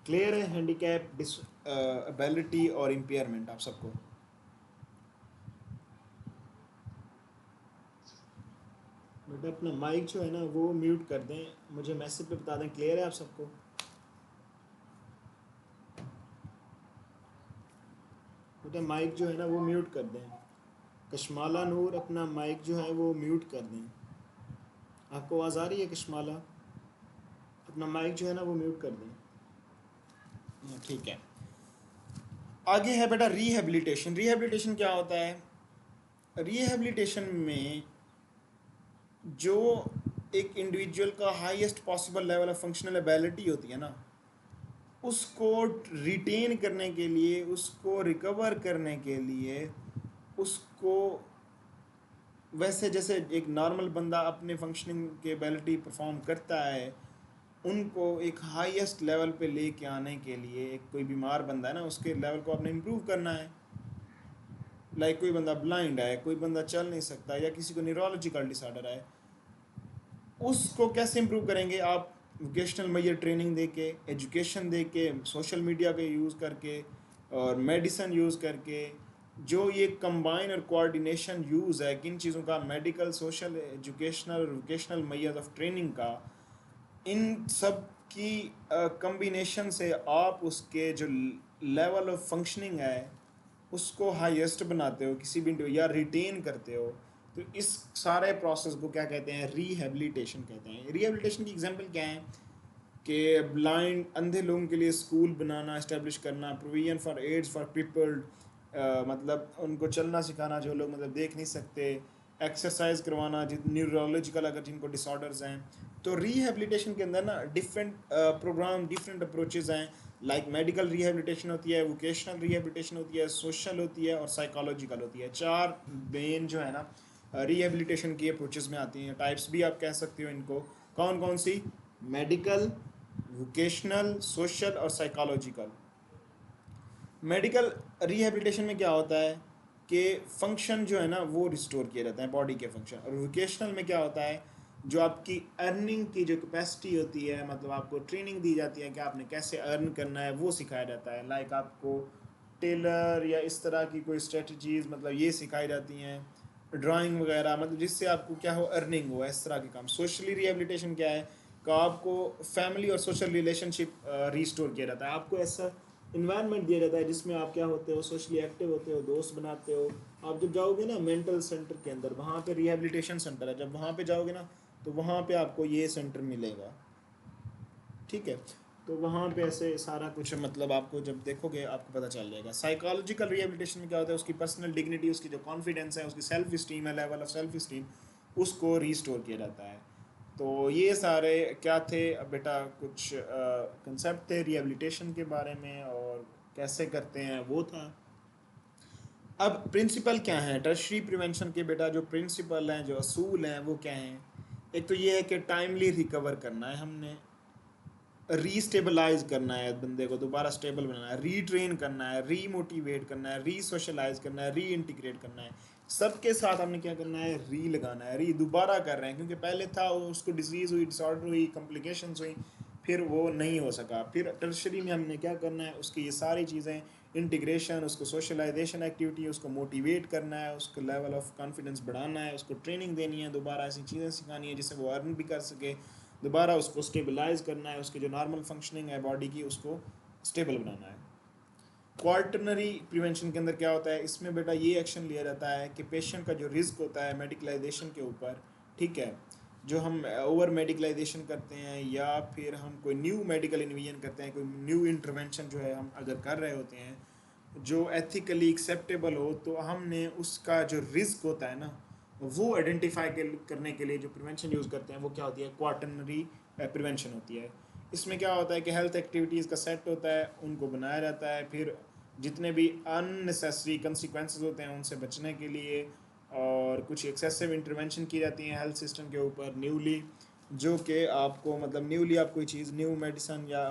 क्लियर है हैंडीकैप, डिसेबिलिटी और इम्पेयरमेंट आप सबको? बेटा अपना माइक जो है ना वो म्यूट कर दें, मुझे मैसेज पे बता दें। क्लियर है आप सबको? बेटा माइक जो है ना वो म्यूट कर दें। कशमाला नूर अपना माइक जो है वो म्यूट कर दें। आपको आवाज़ आ रही है कशमाला? अपना माइक जो है ना वो म्यूट कर दें। ठीक है, आगे है बेटा रिहेबिलिटेशन। रिहेबिलिटेशन क्या होता है? रिहेबिलिटेशन में जो एक इंडिविजुअल का highest possible level of functional ability होती है ना, उसको रिटेन करने के लिए, उसको रिकवर करने के लिए, उसको वैसे जैसे एक नॉर्मल बंदा अपने फंक्शनिंग के एबिलिटी परफॉर्म करता है, उनको एक हाईएस्ट लेवल पे लेके आने के लिए, एक कोई बीमार बंदा है ना, उसके लेवल को आपने इम्प्रूव करना है। कोई बंदा ब्लाइंड है, कोई बंदा चल नहीं सकता, या किसी को न्यूरोलॉजिकल डिसऑर्डर है, उसको कैसे इम्प्रूव करेंगे आप? वोकेशनल मैयर ट्रेनिंग दे के, एजुकेशन दे के, सोशल मीडिया के यूज़ करके और मेडिसिन यूज़ करके जो ये कंबाइन और कोऑर्डिनेशन यूज़ है किन चीज़ों का, medical, social, educational, vocational measures of training का, इन सब की कम्बिनेशन से आप उसके जो लेवल ऑफ फंक्शनिंग है उसको हाईएस्ट बनाते हो किसी भी या रिटेन करते हो। तो इस सारे प्रोसेस को क्या कहते हैं, रिहेबिलिटेशन कहते हैं। रिहेबिलिटेशन की एग्जांपल क्या है कि ब्लाइंड अंधे लोगों के लिए स्कूल बनाना, इस्टेब्लिश करना, provision for aids for people, मतलब उनको चलना सिखाना जो लोग मतलब देख नहीं सकते, एक्सरसाइज करवाना जिन न्यूरोलॉजिकल अगर जिनको डिसऑर्डर्स हैं। तो रिहेबिलिटेशन के अंदर ना डिफरेंट प्रोग्राम, डिफरेंट अप्रोचेज़ हैं। लाइक मेडिकल रिहेबिलिटेशन होती है, वोकेशनल रिहेबिलिटेशन होती है, सोशल होती है और साइकोलॉजिकल होती है। चार मेन जो है ना रिहेबिलिटेशन की अप्रोचेज़ में आती हैं। टाइप्स भी आप कह सकते हो इनको, कौन कौन सी, मेडिकल, वोकेशनल, सोशल और साइकोलॉजिकल। मेडिकल रिहेबिलिटेशन में क्या होता है कि फंक्शन जो है ना वो रिस्टोर किया जाता है, बॉडी के फंक्शन। और वोकेशनल में क्या होता है, जो आपकी अर्निंग की जो कैपेसिटी होती है, मतलब आपको ट्रेनिंग दी जाती है कि आपने कैसे अर्न करना है, वो सिखाया जाता है। लाइक आपको टेलर या इस तरह की कोई स्ट्रेटजीज मतलब ये सिखाई जाती हैं, ड्राइंग वगैरह, मतलब जिससे आपको क्या हो, अर्निंग हो, इस तरह के काम। सोशली रिहेबिलिटेशन क्या है कि आपको फैमिली और सोशल रिलेशनशिप रिस्टोर किया जाता है। आपको ऐसा इन्वायरमेंट दिया जाता है जिसमें आप क्या होते हो, सोशली एक्टिव होते हो, दोस्त बनाते हो। आप जब जाओगे ना मेंटल सेंटर के अंदर, वहाँ पे रिहेबिलिटेशन सेंटर है, जब वहाँ पे जाओगे ना तो वहाँ पे आपको ये सेंटर मिलेगा, ठीक है। तो वहाँ पे ऐसे सारा कुछ मतलब आपको जब देखोगे आपको पता चल जाएगा। साइकोलॉजिकल रिहेबिलिटेशन में क्या होता है, उसकी पर्सनल डिग्निटी, उसकी जो कॉन्फिडेंस है, उसकी सेल्फ स्टीम है, लेवल ऑफ सेल्फ स्टीम, उसको रीस्टोर किया जाता है। तो ये सारे क्या थे बेटा, कुछ कंसेप्ट थे रिहेबिलिटेशन के बारे में और कैसे करते हैं वो था। अब प्रिंसिपल क्या है टर्शरी प्रिवेंशन के बेटा, जो प्रिंसिपल हैं, जो असूल हैं, वो क्या हैं। एक तो ये है कि टाइमली रिकवर करना है हमने, रीस्टेबलाइज करना है बंदे को, दोबारा स्टेबल बनाना है, रीट्रेन करना है, रीमोटिवेट करना है, री सोशलाइज करना है, री इंटीग्रेट करना है। सबके साथ हमने क्या करना है, री लगाना है, री दोबारा कर रहे हैं, क्योंकि पहले था उसको डिजीज़ हुई, डिसऑर्डर हुई, कॉम्प्लिकेशंस हुई, फिर वो नहीं हो सका। फिर टर्शरी में हमने क्या करना है, उसकी ये सारी चीज़ें, इंटीग्रेशन, उसको सोशलाइजेशन एक्टिविटी, उसको मोटिवेट करना है, उसको लेवल ऑफ कॉन्फिडेंस बढ़ाना है, उसको ट्रेनिंग देनी है, दोबारा ऐसी चीज़ें सिखानी है जिससे वो अर्न भी कर सके, दोबारा उसको स्टेबलाइज करना है, उसकी जो नॉर्मल फंक्शनिंग है बॉडी की उसको स्टेबल बनाना है। क्वार्टनरी प्रिवेंशन के अंदर क्या होता है, इसमें बेटा ये एक्शन लिया जाता है कि पेशेंट का जो रिस्क होता है मेडिकलाइजेशन के ऊपर, ठीक है, जो हम ओवर मेडिकलाइजेशन करते हैं या फिर हम कोई न्यू मेडिकल इन्वेंशन करते हैं, कोई न्यू इंटरवेंशन जो है हम अगर कर रहे होते हैं जो एथिकली एक्सेप्टेबल हो, तो हमने उसका जो रिस्क होता है ना वो आइडेंटिफाई करने के लिए जो प्रिवेंशन यूज़ करते हैं वो क्या होती है, क्वार्टनरी प्रिवेंशन होती है। इसमें क्या होता है कि हेल्थ एक्टिविटीज़ का सेट होता है, उनको बनाया जाता है, फिर जितने भी अननेसेसरी कंसिक्वेंसेस होते हैं उनसे बचने के लिए, और कुछ एक्सेसिव इंटरवेंशन की जाती हैं हेल्थ सिस्टम के ऊपर न्यूली, जो कि आपको मतलब न्यूली आप कोई चीज़, न्यू मेडिसन या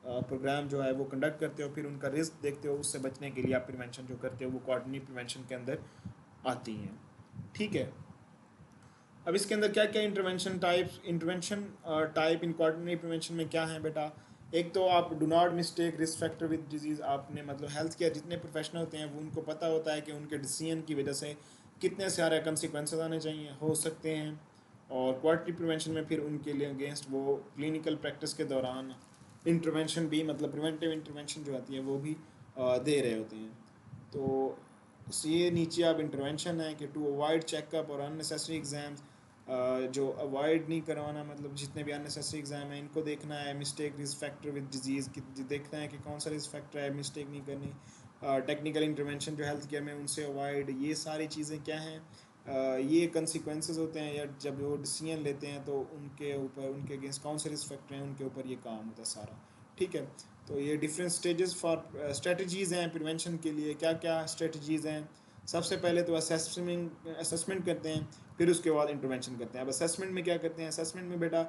प्रोग्राम जो है वो कंडक्ट करते हो, फिर उनका रिस्क देखते हो, उससे बचने के लिए आप प्रिवेंशन जो करते हो वो क्वार्टरली प्रिवेंशन के अंदर आती हैं, ठीक है। अब इसके अंदर क्या क्या intervention type in quarterly prevention में क्या है बेटा। एक तो आप do not mistake risk factor with disease. आपने मतलब हेल्थ केयर जितने प्रोफेशनल होते हैं वो उनको पता होता है कि उनके डिसीजन की वजह से कितने सारे कंसिक्वेंसेस आने चाहिए, हो सकते हैं। और क्वार्टरली प्रिवेंशन में फिर उनके लिए अगेंस्ट वो क्लिनिकल प्रैक्टिस के दौरान इंटरवेंशन भी, मतलब प्रिवेंटिव इंटरवेंशन जो आती है वो भी दे रहे होते हैं। तो ये नीचे आप इंटरवेंशन है कि टू अवॉइड चेकअप और अननेसेसरी एग्ज़ाम्स, जो अवॉइड नहीं करवाना, मतलब जितने भी अननेसेसरी एग्ज़ाम हैं इनको देखना है। Mistake risk factor with disease की देखना है कि कौन सा रिस्क फैक्टर है, मिस्टेक नहीं करनी। टेक्निकल इंटरवेंशन जो हेल्थ केयर में उनसे अवॉइड, ये सारी चीज़ें क्या हैं, ये कंसिक्वेंसेस होते हैं, या जब वो डिसीजन लेते हैं तो उनके ऊपर, उनके अगेंस्ट कौन से रिस्क फैक्टर हैं उनके ऊपर ये काम होता है सारा, ठीक है। तो ये डिफरेंट स्टेजेस फॉर स्ट्रेटजीज़ हैं प्रिवेंशन के लिए। क्या क्या स्ट्रेटजीज़ हैं, सबसे पहले तो असेसमेंट करते हैं, फिर उसके बाद इंटरवेंशन करते हैं। अब असेसमेंट में क्या करते हैं, असेसमेंट में बेटा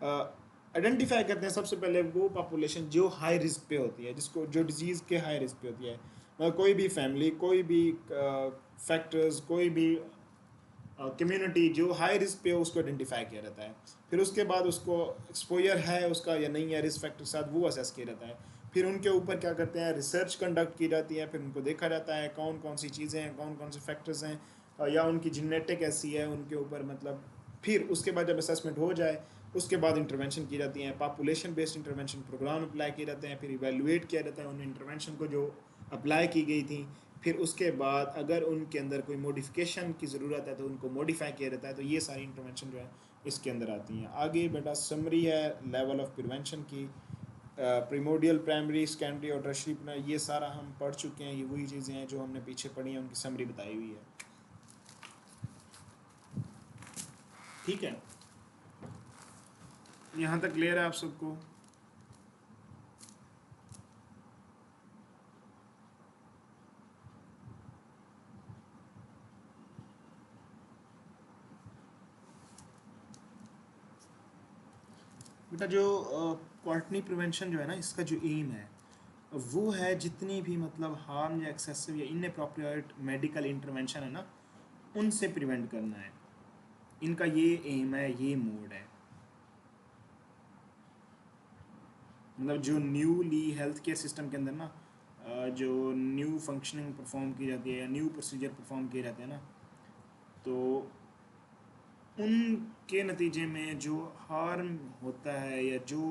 आइडेंटिफाई करते हैं सबसे पहले वो पॉपुलेशन जो हाई रिस्क पे होती है, जिसको जो डिजीज़ के हाई रिस्क पे होती है। कोई भी फैमिली, कोई भी फैक्टर्स, कोई भी कम्युनिटी जो हाई रिस्क पे हो उसको आइडेंटिफाई किया जाता है। फिर उसके बाद उसको एक्सपोजर है उसका या नहीं है रिस्क फैक्टर के साथ, वो असेस किया जाता है। फिर उनके ऊपर क्या करते हैं, रिसर्च कंडक्ट की जाती है, फिर उनको देखा जाता है कौन कौन सी चीज़ें हैं, कौन कौन से फैक्टर्स हैं, या उनकी जेनेटिक ऐसी है उनके ऊपर, मतलब फिर उसके बाद जब असेसमेंट हो जाए उसके बाद इंटरवेंशन की जाती हैं, population based intervention program apply किए जाते हैं, फिर इवेलुएट किया जाता है उन इंटरवेंशन को जो अप्लाई की गई थी, फिर उसके बाद अगर उनके अंदर कोई मॉडिफिकेशन की ज़रूरत है तो उनको मॉडिफाई किया जाता है। तो ये सारी इंटरवेंशन जो है इसके अंदर आती हैं। आगे बेटा समरी है लेवल ऑफ प्रिवेंशन की, प्रीमोडियल, प्राइमरी, सेकेंडरी और टर्शियरी, ये सारा हम पढ़ चुके हैं, ये वही चीज़ें हैं जो हमने पीछे पढ़ी हैं, उनकी समरी बताई हुई है। ठीक है, यहाँ तक क्लियर है आप सबको? बेटा जो क्वार्टनी प्रिवेंशन जो है ना, इसका जो एम है वो है जितनी भी मतलब हार्म या एक्सेसिव या इनअप्रोप्रिएट मेडिकल इंटरवेंशन है ना, उनसे प्रिवेंट करना है। इनका ये एम है, ये मोड है। मतलब जो न्यूली हेल्थ केयर सिस्टम के अंदर ना जो न्यू फंक्शनिंग परफॉर्म की जाती है या न्यू प्रोसीजर परफॉर्म किए जाते हैं ना, तो उनके नतीजे में जो हार्म होता है या जो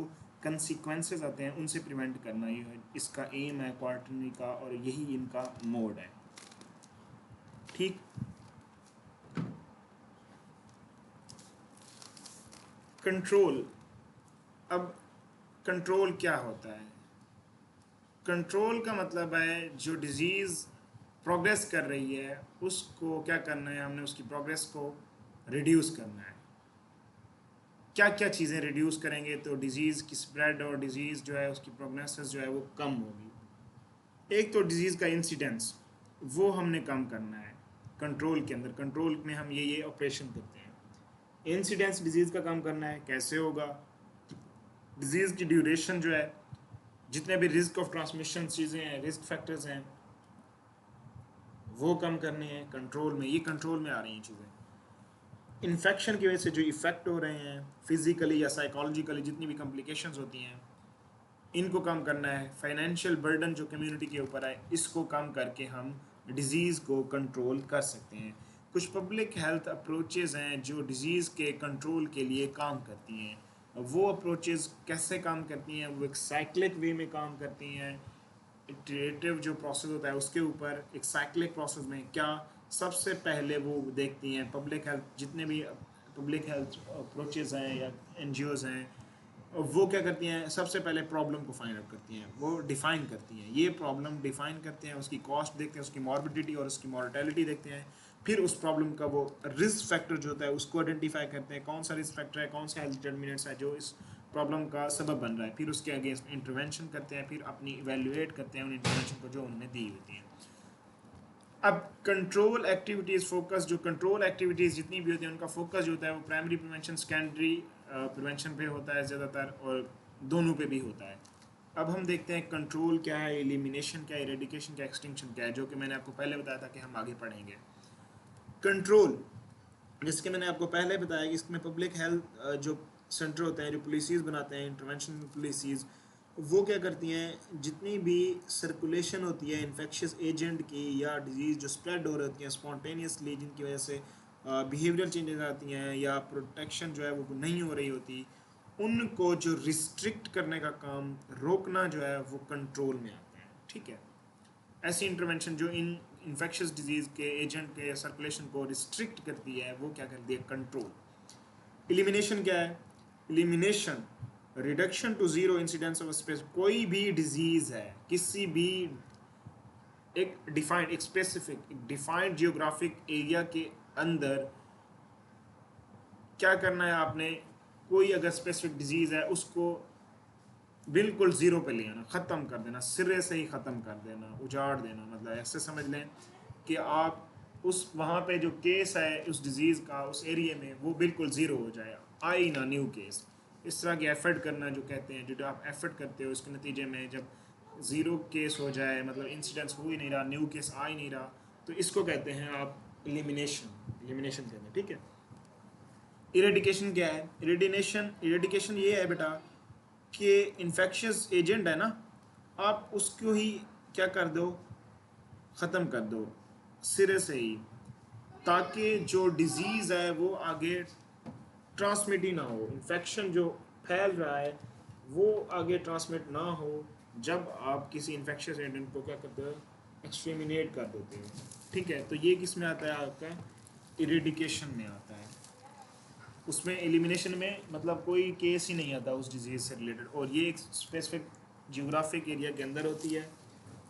कंसिक्वेंसेस आते हैं उनसे प्रिवेंट करना, ये इसका एम है क्वार्टरली का, और यही इनका मोड है। ठीक, कंट्रोल। अब कंट्रोल क्या होता है? कंट्रोल का मतलब है जो डिजीज़ प्रोग्रेस कर रही है उसको क्या करना है, हमने उसकी प्रोग्रेस को रिड्यूस करना है। क्या क्या चीज़ें रिड्यूस करेंगे तो डिज़ीज़ की स्प्रेड और डिज़ीज़ जो है उसकी प्रोग्नोसिस जो है वो कम होगी। एक तो डिज़ीज़ का इंसिडेंस, वो हमने कम करना है कंट्रोल के अंदर। कंट्रोल में हम ये ऑपरेशन करते हैं। इंसिडेंस डिज़ीज़ का कम करना है, कैसे होगा? डिज़ीज़ की ड्यूरेशन जो है, जितने भी रिस्क ऑफ ट्रांसमिशन चीज़ें हैं, रिस्क फैक्टर्स हैं, वो कम करने हैं कंट्रोल में। ये कंट्रोल में आ रही हैं चीज़ें। इन्फेक्शन की वजह से जो इफ़ेक्ट हो रहे हैं फिज़िकली या साइकोलॉजिकली, जितनी भी कॉम्प्लिकेशंस होती हैं, इनको कम करना है। फाइनेंशियल बर्डन जो कम्युनिटी के ऊपर है, इसको कम करके हम डिज़ीज़ को कंट्रोल कर सकते हैं। कुछ पब्लिक हेल्थ अप्रोचेज़ हैं जो डिज़ीज़ के कंट्रोल के लिए काम करती हैं। वो अप्रोचेज़ कैसे काम करती हैं? वो एक साइक्लिक वे में काम करती हैं। इटरेटिव जो प्रोसेस होता है उसके ऊपर, एक साइक्लिक प्रोसेस में क्या सबसे पहले वो देखती हैं पब्लिक हेल्थ, जितने भी पब्लिक हेल्थ अप्रोचेज़ हैं या एनजीओज़ हैं, वो क्या करती हैं? सबसे पहले प्रॉब्लम को फाइंड आउट करती हैं, वो डिफ़ाइन करती हैं। ये प्रॉब्लम डिफ़ाइन करते हैं, उसकी कॉस्ट देखते हैं, उसकी मॉर्बिडिटी और उसकी मॉर्टेलिटी देखते हैं। फिर उस प्रॉब्लम का वो रिस्क फैक्टर जो होता है उसको आइडेंटिफाई करते हैं, कौन सा रिस्क फैक्टर है, कौन सा हेल्थ डिटर्मिनेंट्स है जो इस प्रॉब्लम का सबब बन रहा है। फिर उसके अगेंस्ट इंटरवेंशन करते हैं, फिर अपनी इवेल्युएट करते हैं उन इंटरवेंशन को जो उन्होंने दी होती हैं। अब कंट्रोल एक्टिविटीज़ फोकस, जो कंट्रोल एक्टिविटीज़ जितनी भी होती हैं उनका फोकस जो होता है वो प्राइमरी प्रिवेंशन, सेकेंडरी प्रिवेंशन पे होता है ज़्यादातर, और दोनों पे भी होता है। अब हम देखते हैं कंट्रोल क्या है, एलिमिनेशन क्या है, इरेडिकेशन क्या है, एक्सटिंक्शन क्या है, जो कि मैंने आपको पहले बताया था कि हम आगे पढ़ेंगे। कंट्रोल, जिसके मैंने आपको पहले बताया कि इसमें पब्लिक हेल्थ जो सेंटर होते हैं, जो पुलिसीज़ बनाते हैं, इंटरवेंशन पुलिसीज़, वो क्या करती हैं? जितनी भी सर्कुलेशन होती है इन्फेक्शियस एजेंट की या डिजीज़ जो स्प्रेड हो रही होती हैं स्पॉन्टेनियसली, जिनकी वजह से बिहेवियरल चेंजेस आती हैं या प्रोटेक्शन जो है वो नहीं हो रही होती, उनको जो रिस्ट्रिक्ट करने का काम, रोकना जो है, वो कंट्रोल में आता है। ठीक है, ऐसी इंटरवेंशन जो इन इन्फेक्शियस डिजीज़ के एजेंट के सर्कुलेशन को रिस्ट्रिक्ट करती है, वो क्या करती है? कंट्रोल। एलिमिनेशन क्या है? Elimination, reduction to zero incidence of space. कोई भी डिजीज़ है, किसी भी एक डिफाइंड, एक स्पेसिफिक, एक डिफाइंड जियोग्राफिक एरिया के अंदर क्या करना है आपने? कोई अगर स्पेसिफिक डिजीज़ है उसको बिल्कुल ज़ीरो पे ले आना, ख़त्म कर देना, सिरे से ही ख़त्म कर देना, उजाड़ देना। मतलब ऐसे समझ लें कि आप उस वहाँ पे जो केस है उस डिज़ीज़ का उस एरिया में, वो बिल्कुल ज़ीरो हो जाए, आए ना न्यू केस। इस तरह की एफर्ट करना जो कहते हैं, जो आप एफर्ट करते हो उसके नतीजे में जब ज़ीरो केस हो जाए, मतलब इंसिडेंस हो ही नहीं रहा, न्यू केस आ ही नहीं रहा, तो इसको कहते हैं आप एलिमिनेशन। एलिमिनेशन कहते हैं। ठीक है, इरेडिकेशन क्या है? इरेडिकेशन ये है बेटा कि इन्फेक्शियस एजेंट है ना, आप उसको ही क्या कर दो, ख़त्म कर दो सिरे से ही, ताकि जो डिजीज़ है वो आगे ट्रांसमिट ही ना हो, इन्फेक्शन जो फैल रहा है वो आगे ट्रांसमिट ना हो। जब आप किसी इन्फेक्शियस एजेंट को क्या करते हो, एक्सट्रीमिनेट कर देते हो। ठीक है, तो ये किस में आता है आपका, इरेडिकेशन में आता है। उसमें एलिमिनेशन में मतलब कोई केस ही नहीं आता उस डिजीज़ से रिलेटेड, और ये एक स्पेसिफिक जियोग्राफिक एरिया के अंदर होती है।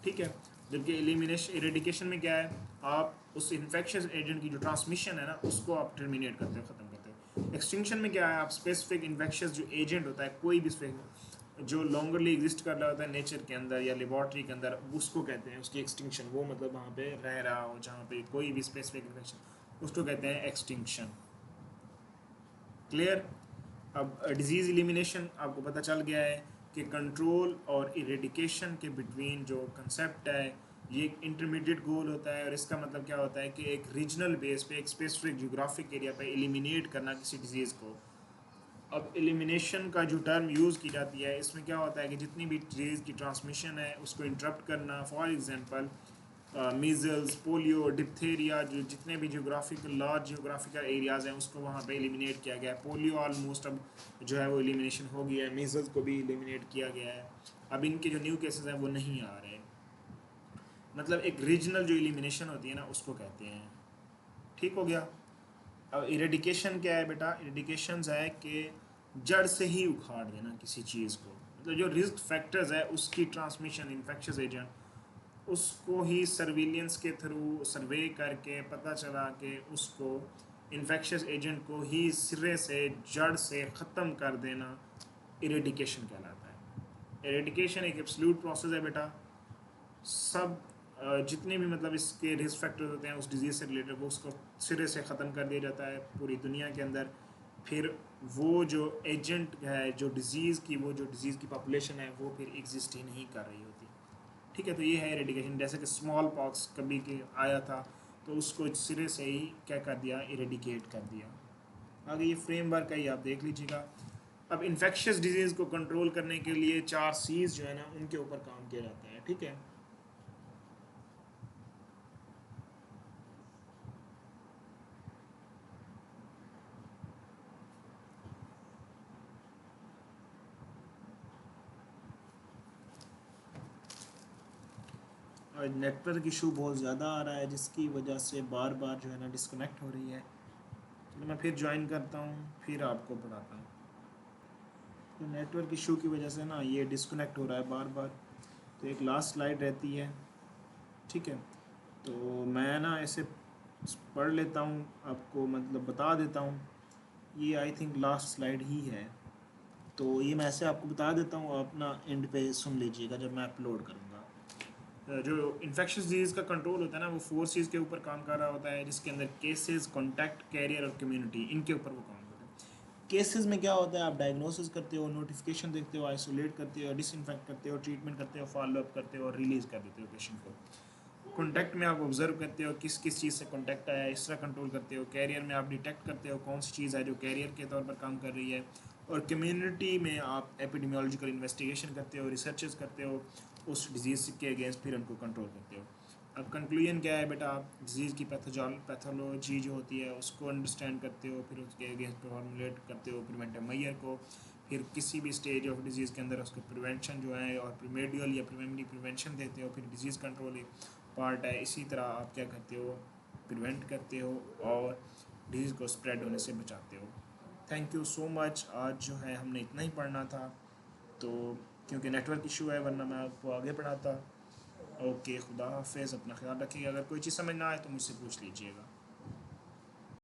ठीक है, जबकि एलिमिनेशन इरेडिकेशन में क्या है, आप उस इन्फेक्शियस एजेंट की जो ट्रांसमिशन है ना उसको आप टर्मिनेट करते हो, ख़त्म करते हो। एक्सटिंक्शन में क्या है, आप स्पेसिफिक इन्फेक्शियस जो एजेंट होता है, कोई भी जो लॉन्गरली एग्जिस्ट कर रहा होता है नेचर के अंदर या लेबॉर्ट्री के अंदर, उसको कहते हैं उसकी एक्सटिंक्शन। वो मतलब वहाँ पे रह रहा हो जहाँ पे कोई भी स्पेसिफिक इन्फेक्शन, उसको कहते हैं एक्सटिंक्शन। क्लियर। अब डिजीज़ एलिमिनेशन आपको पता चल गया है कि कंट्रोल और इरेडिकेशन के बिटवीन जो कंसेप्ट है ये एक इंटरमीडिएट गोल होता है, और इसका मतलब क्या होता है कि एक रीजनल बेस पे एक स्पेसिफिक जियोग्राफिक एरिया पे एलिमिनेट करना किसी डिजीज़ को। अब एलिमिनेशन का जो टर्म यूज़ की जाती है इसमें क्या होता है कि जितनी भी डिजीज़ की ट्रांसमिशन है उसको इंटरप्ट करना। For example measles, polio, diphtheria, जो जितने भी जियोग्राफिकल लार्ज जियोग्राफिकल एरियाज़ हैं उसको वहाँ पे एलिमिनेट किया गया है। पोलियो ऑलमोस्ट अब जो है वो एलिमिनेशन हो गया है, मीज़ल्स को भी एलिमिनेट किया गया है। अब इनके जो न्यू केसेस हैं वो नहीं आ रहे। मतलब एक रीजनल जो एलिमिनेशन होती है ना उसको कहते हैं। ठीक हो गया। अब इरेडिकेशन क्या है बेटा, इरेडिकेशन है कि जड़ से ही उखाड़ देना किसी चीज़ को। मतलब जो रिस्क फैक्टर्स है उसकी ट्रांसमिशन, इन्फेक्शियस एजेंट, उसको ही सर्विलियंस के थ्रू सर्वे करके पता चला कि उसको इन्फेक्शियस एजेंट को ही सिरे से जड़ से ख़त्म कर देना इरेडिकेशन कहलाता है। इरेडिकेशन एक एब्सोल्यूट प्रोसेस है बेटा। सब जितने भी मतलब इसके रिस्क फैक्टर्स होते हैं उस डिज़ीज़ से रिलेटेड वो उसको सिरे से ख़त्म कर दिया जाता है पूरी दुनिया के अंदर। फिर वो जो एजेंट है, जो डिज़ीज़ की, वो जो डिज़ीज़ की पॉपुलेशन है वो फिर एग्जिस्ट ही नहीं कर रही होती। ठीक है, तो ये है इरेडिकेशन। जैसे कि स्मॉल पॉक्स कभी के आया था तो उसको सिरे से ही क्या कर दिया, इरेडिकेट कर दिया। आगे ये फ्रेमवर्क है, ये आप देख लीजिएगा। अब इन्फेक्शियस डिजीज़ को कंट्रोल करने के लिए 4 C's जो है ना उनके ऊपर काम किया जाता है। ठीक है, और नेटवर्क इशू बहुत ज़्यादा आ रहा है जिसकी वजह से बार बार जो है ना डिस्कनेक्ट हो रही है। तो मैं फिर ज्वाइन करता हूँ, फिर आपको पढ़ाता हूँ। तो नेटवर्क इशू की वजह से ना ये डिस्कनेक्ट हो रहा है बार बार। तो एक लास्ट स्लाइड रहती है। ठीक है, तो मैं ना ऐसे पढ़ लेता हूँ, आपको मतलब बता देता हूँ। ये आई थिंक लास्ट स्लाइड ही है, तो ये मैं ऐसे आपको बता देता हूँ, आप ना एंड पे सुन लीजिएगा जब मैं अपलोड करूँगा। जो इन्फेक्शियस डिजीज़ का कंट्रोल होता है ना वो 4 चीज़ के ऊपर काम कर रहा होता है, जिसके अंदर केसेस, कॉन्टैक्ट, कैरियर और कम्युनिटी, इनके ऊपर वो काम करता है। केसेस में क्या होता है, आप डायग्नोसिस करते हो, नोटिफिकेशन देखते हो, आइसोलेट करते हो, डिसइंफेक्ट करते हो, ट्रीटमेंट करते हो, फॉलोअप करते हो और रिलीज़ कर देते हो पेशेंट को। कॉन्टैक्ट में आप ऑब्जर्व करते हो किस किस चीज़ से कॉन्टैक्ट आया है, इस तरह कंट्रोल करते हो। कैरियर में आप डिटेक्ट करते हो कौन सी चीज़ है जो कैरियर के तौर पर काम कर रही है। और कम्युनिटी में आप एपिडेमियोलॉजिकल इन्वेस्टिगेशन करते हो, रिसर्चेस करते हो उस डिज़ीज़ के अगेंस्ट, फिर उनको कंट्रोल करते हो। अब कंक्लूजन क्या है बेटा, आप डिज़ीज़ की पैथोलॉजी जो होती है उसको अंडरस्टैंड करते हो, फिर उसके अगेंस्ट फॉर्मुलेट करते हो प्रिवेंटिव मेजर को। फिर किसी भी स्टेज ऑफ डिज़ीज़ के अंदर उसको प्रिवेंशन जो है और प्रीमेडियल या प्रिवेंटिव प्रिवेंशन देते हो। फिर डिज़ीज़ कंट्रोल एक पार्ट है। इसी तरह आप क्या करते हो, प्रिवेंट करते हो और डिजीज़ को स्प्रेड होने से बचाते हो। Thank you so much. आज जो है हमने इतना ही पढ़ना था, तो क्योंकि नेटवर्क इशू है वरना मैं आपको आगे पढ़ाता। ओके, खुदा हाफिज़, अपना ख्याल रखिएगा। अगर कोई चीज़ समझ ना आए तो मुझसे पूछ लीजिएगा।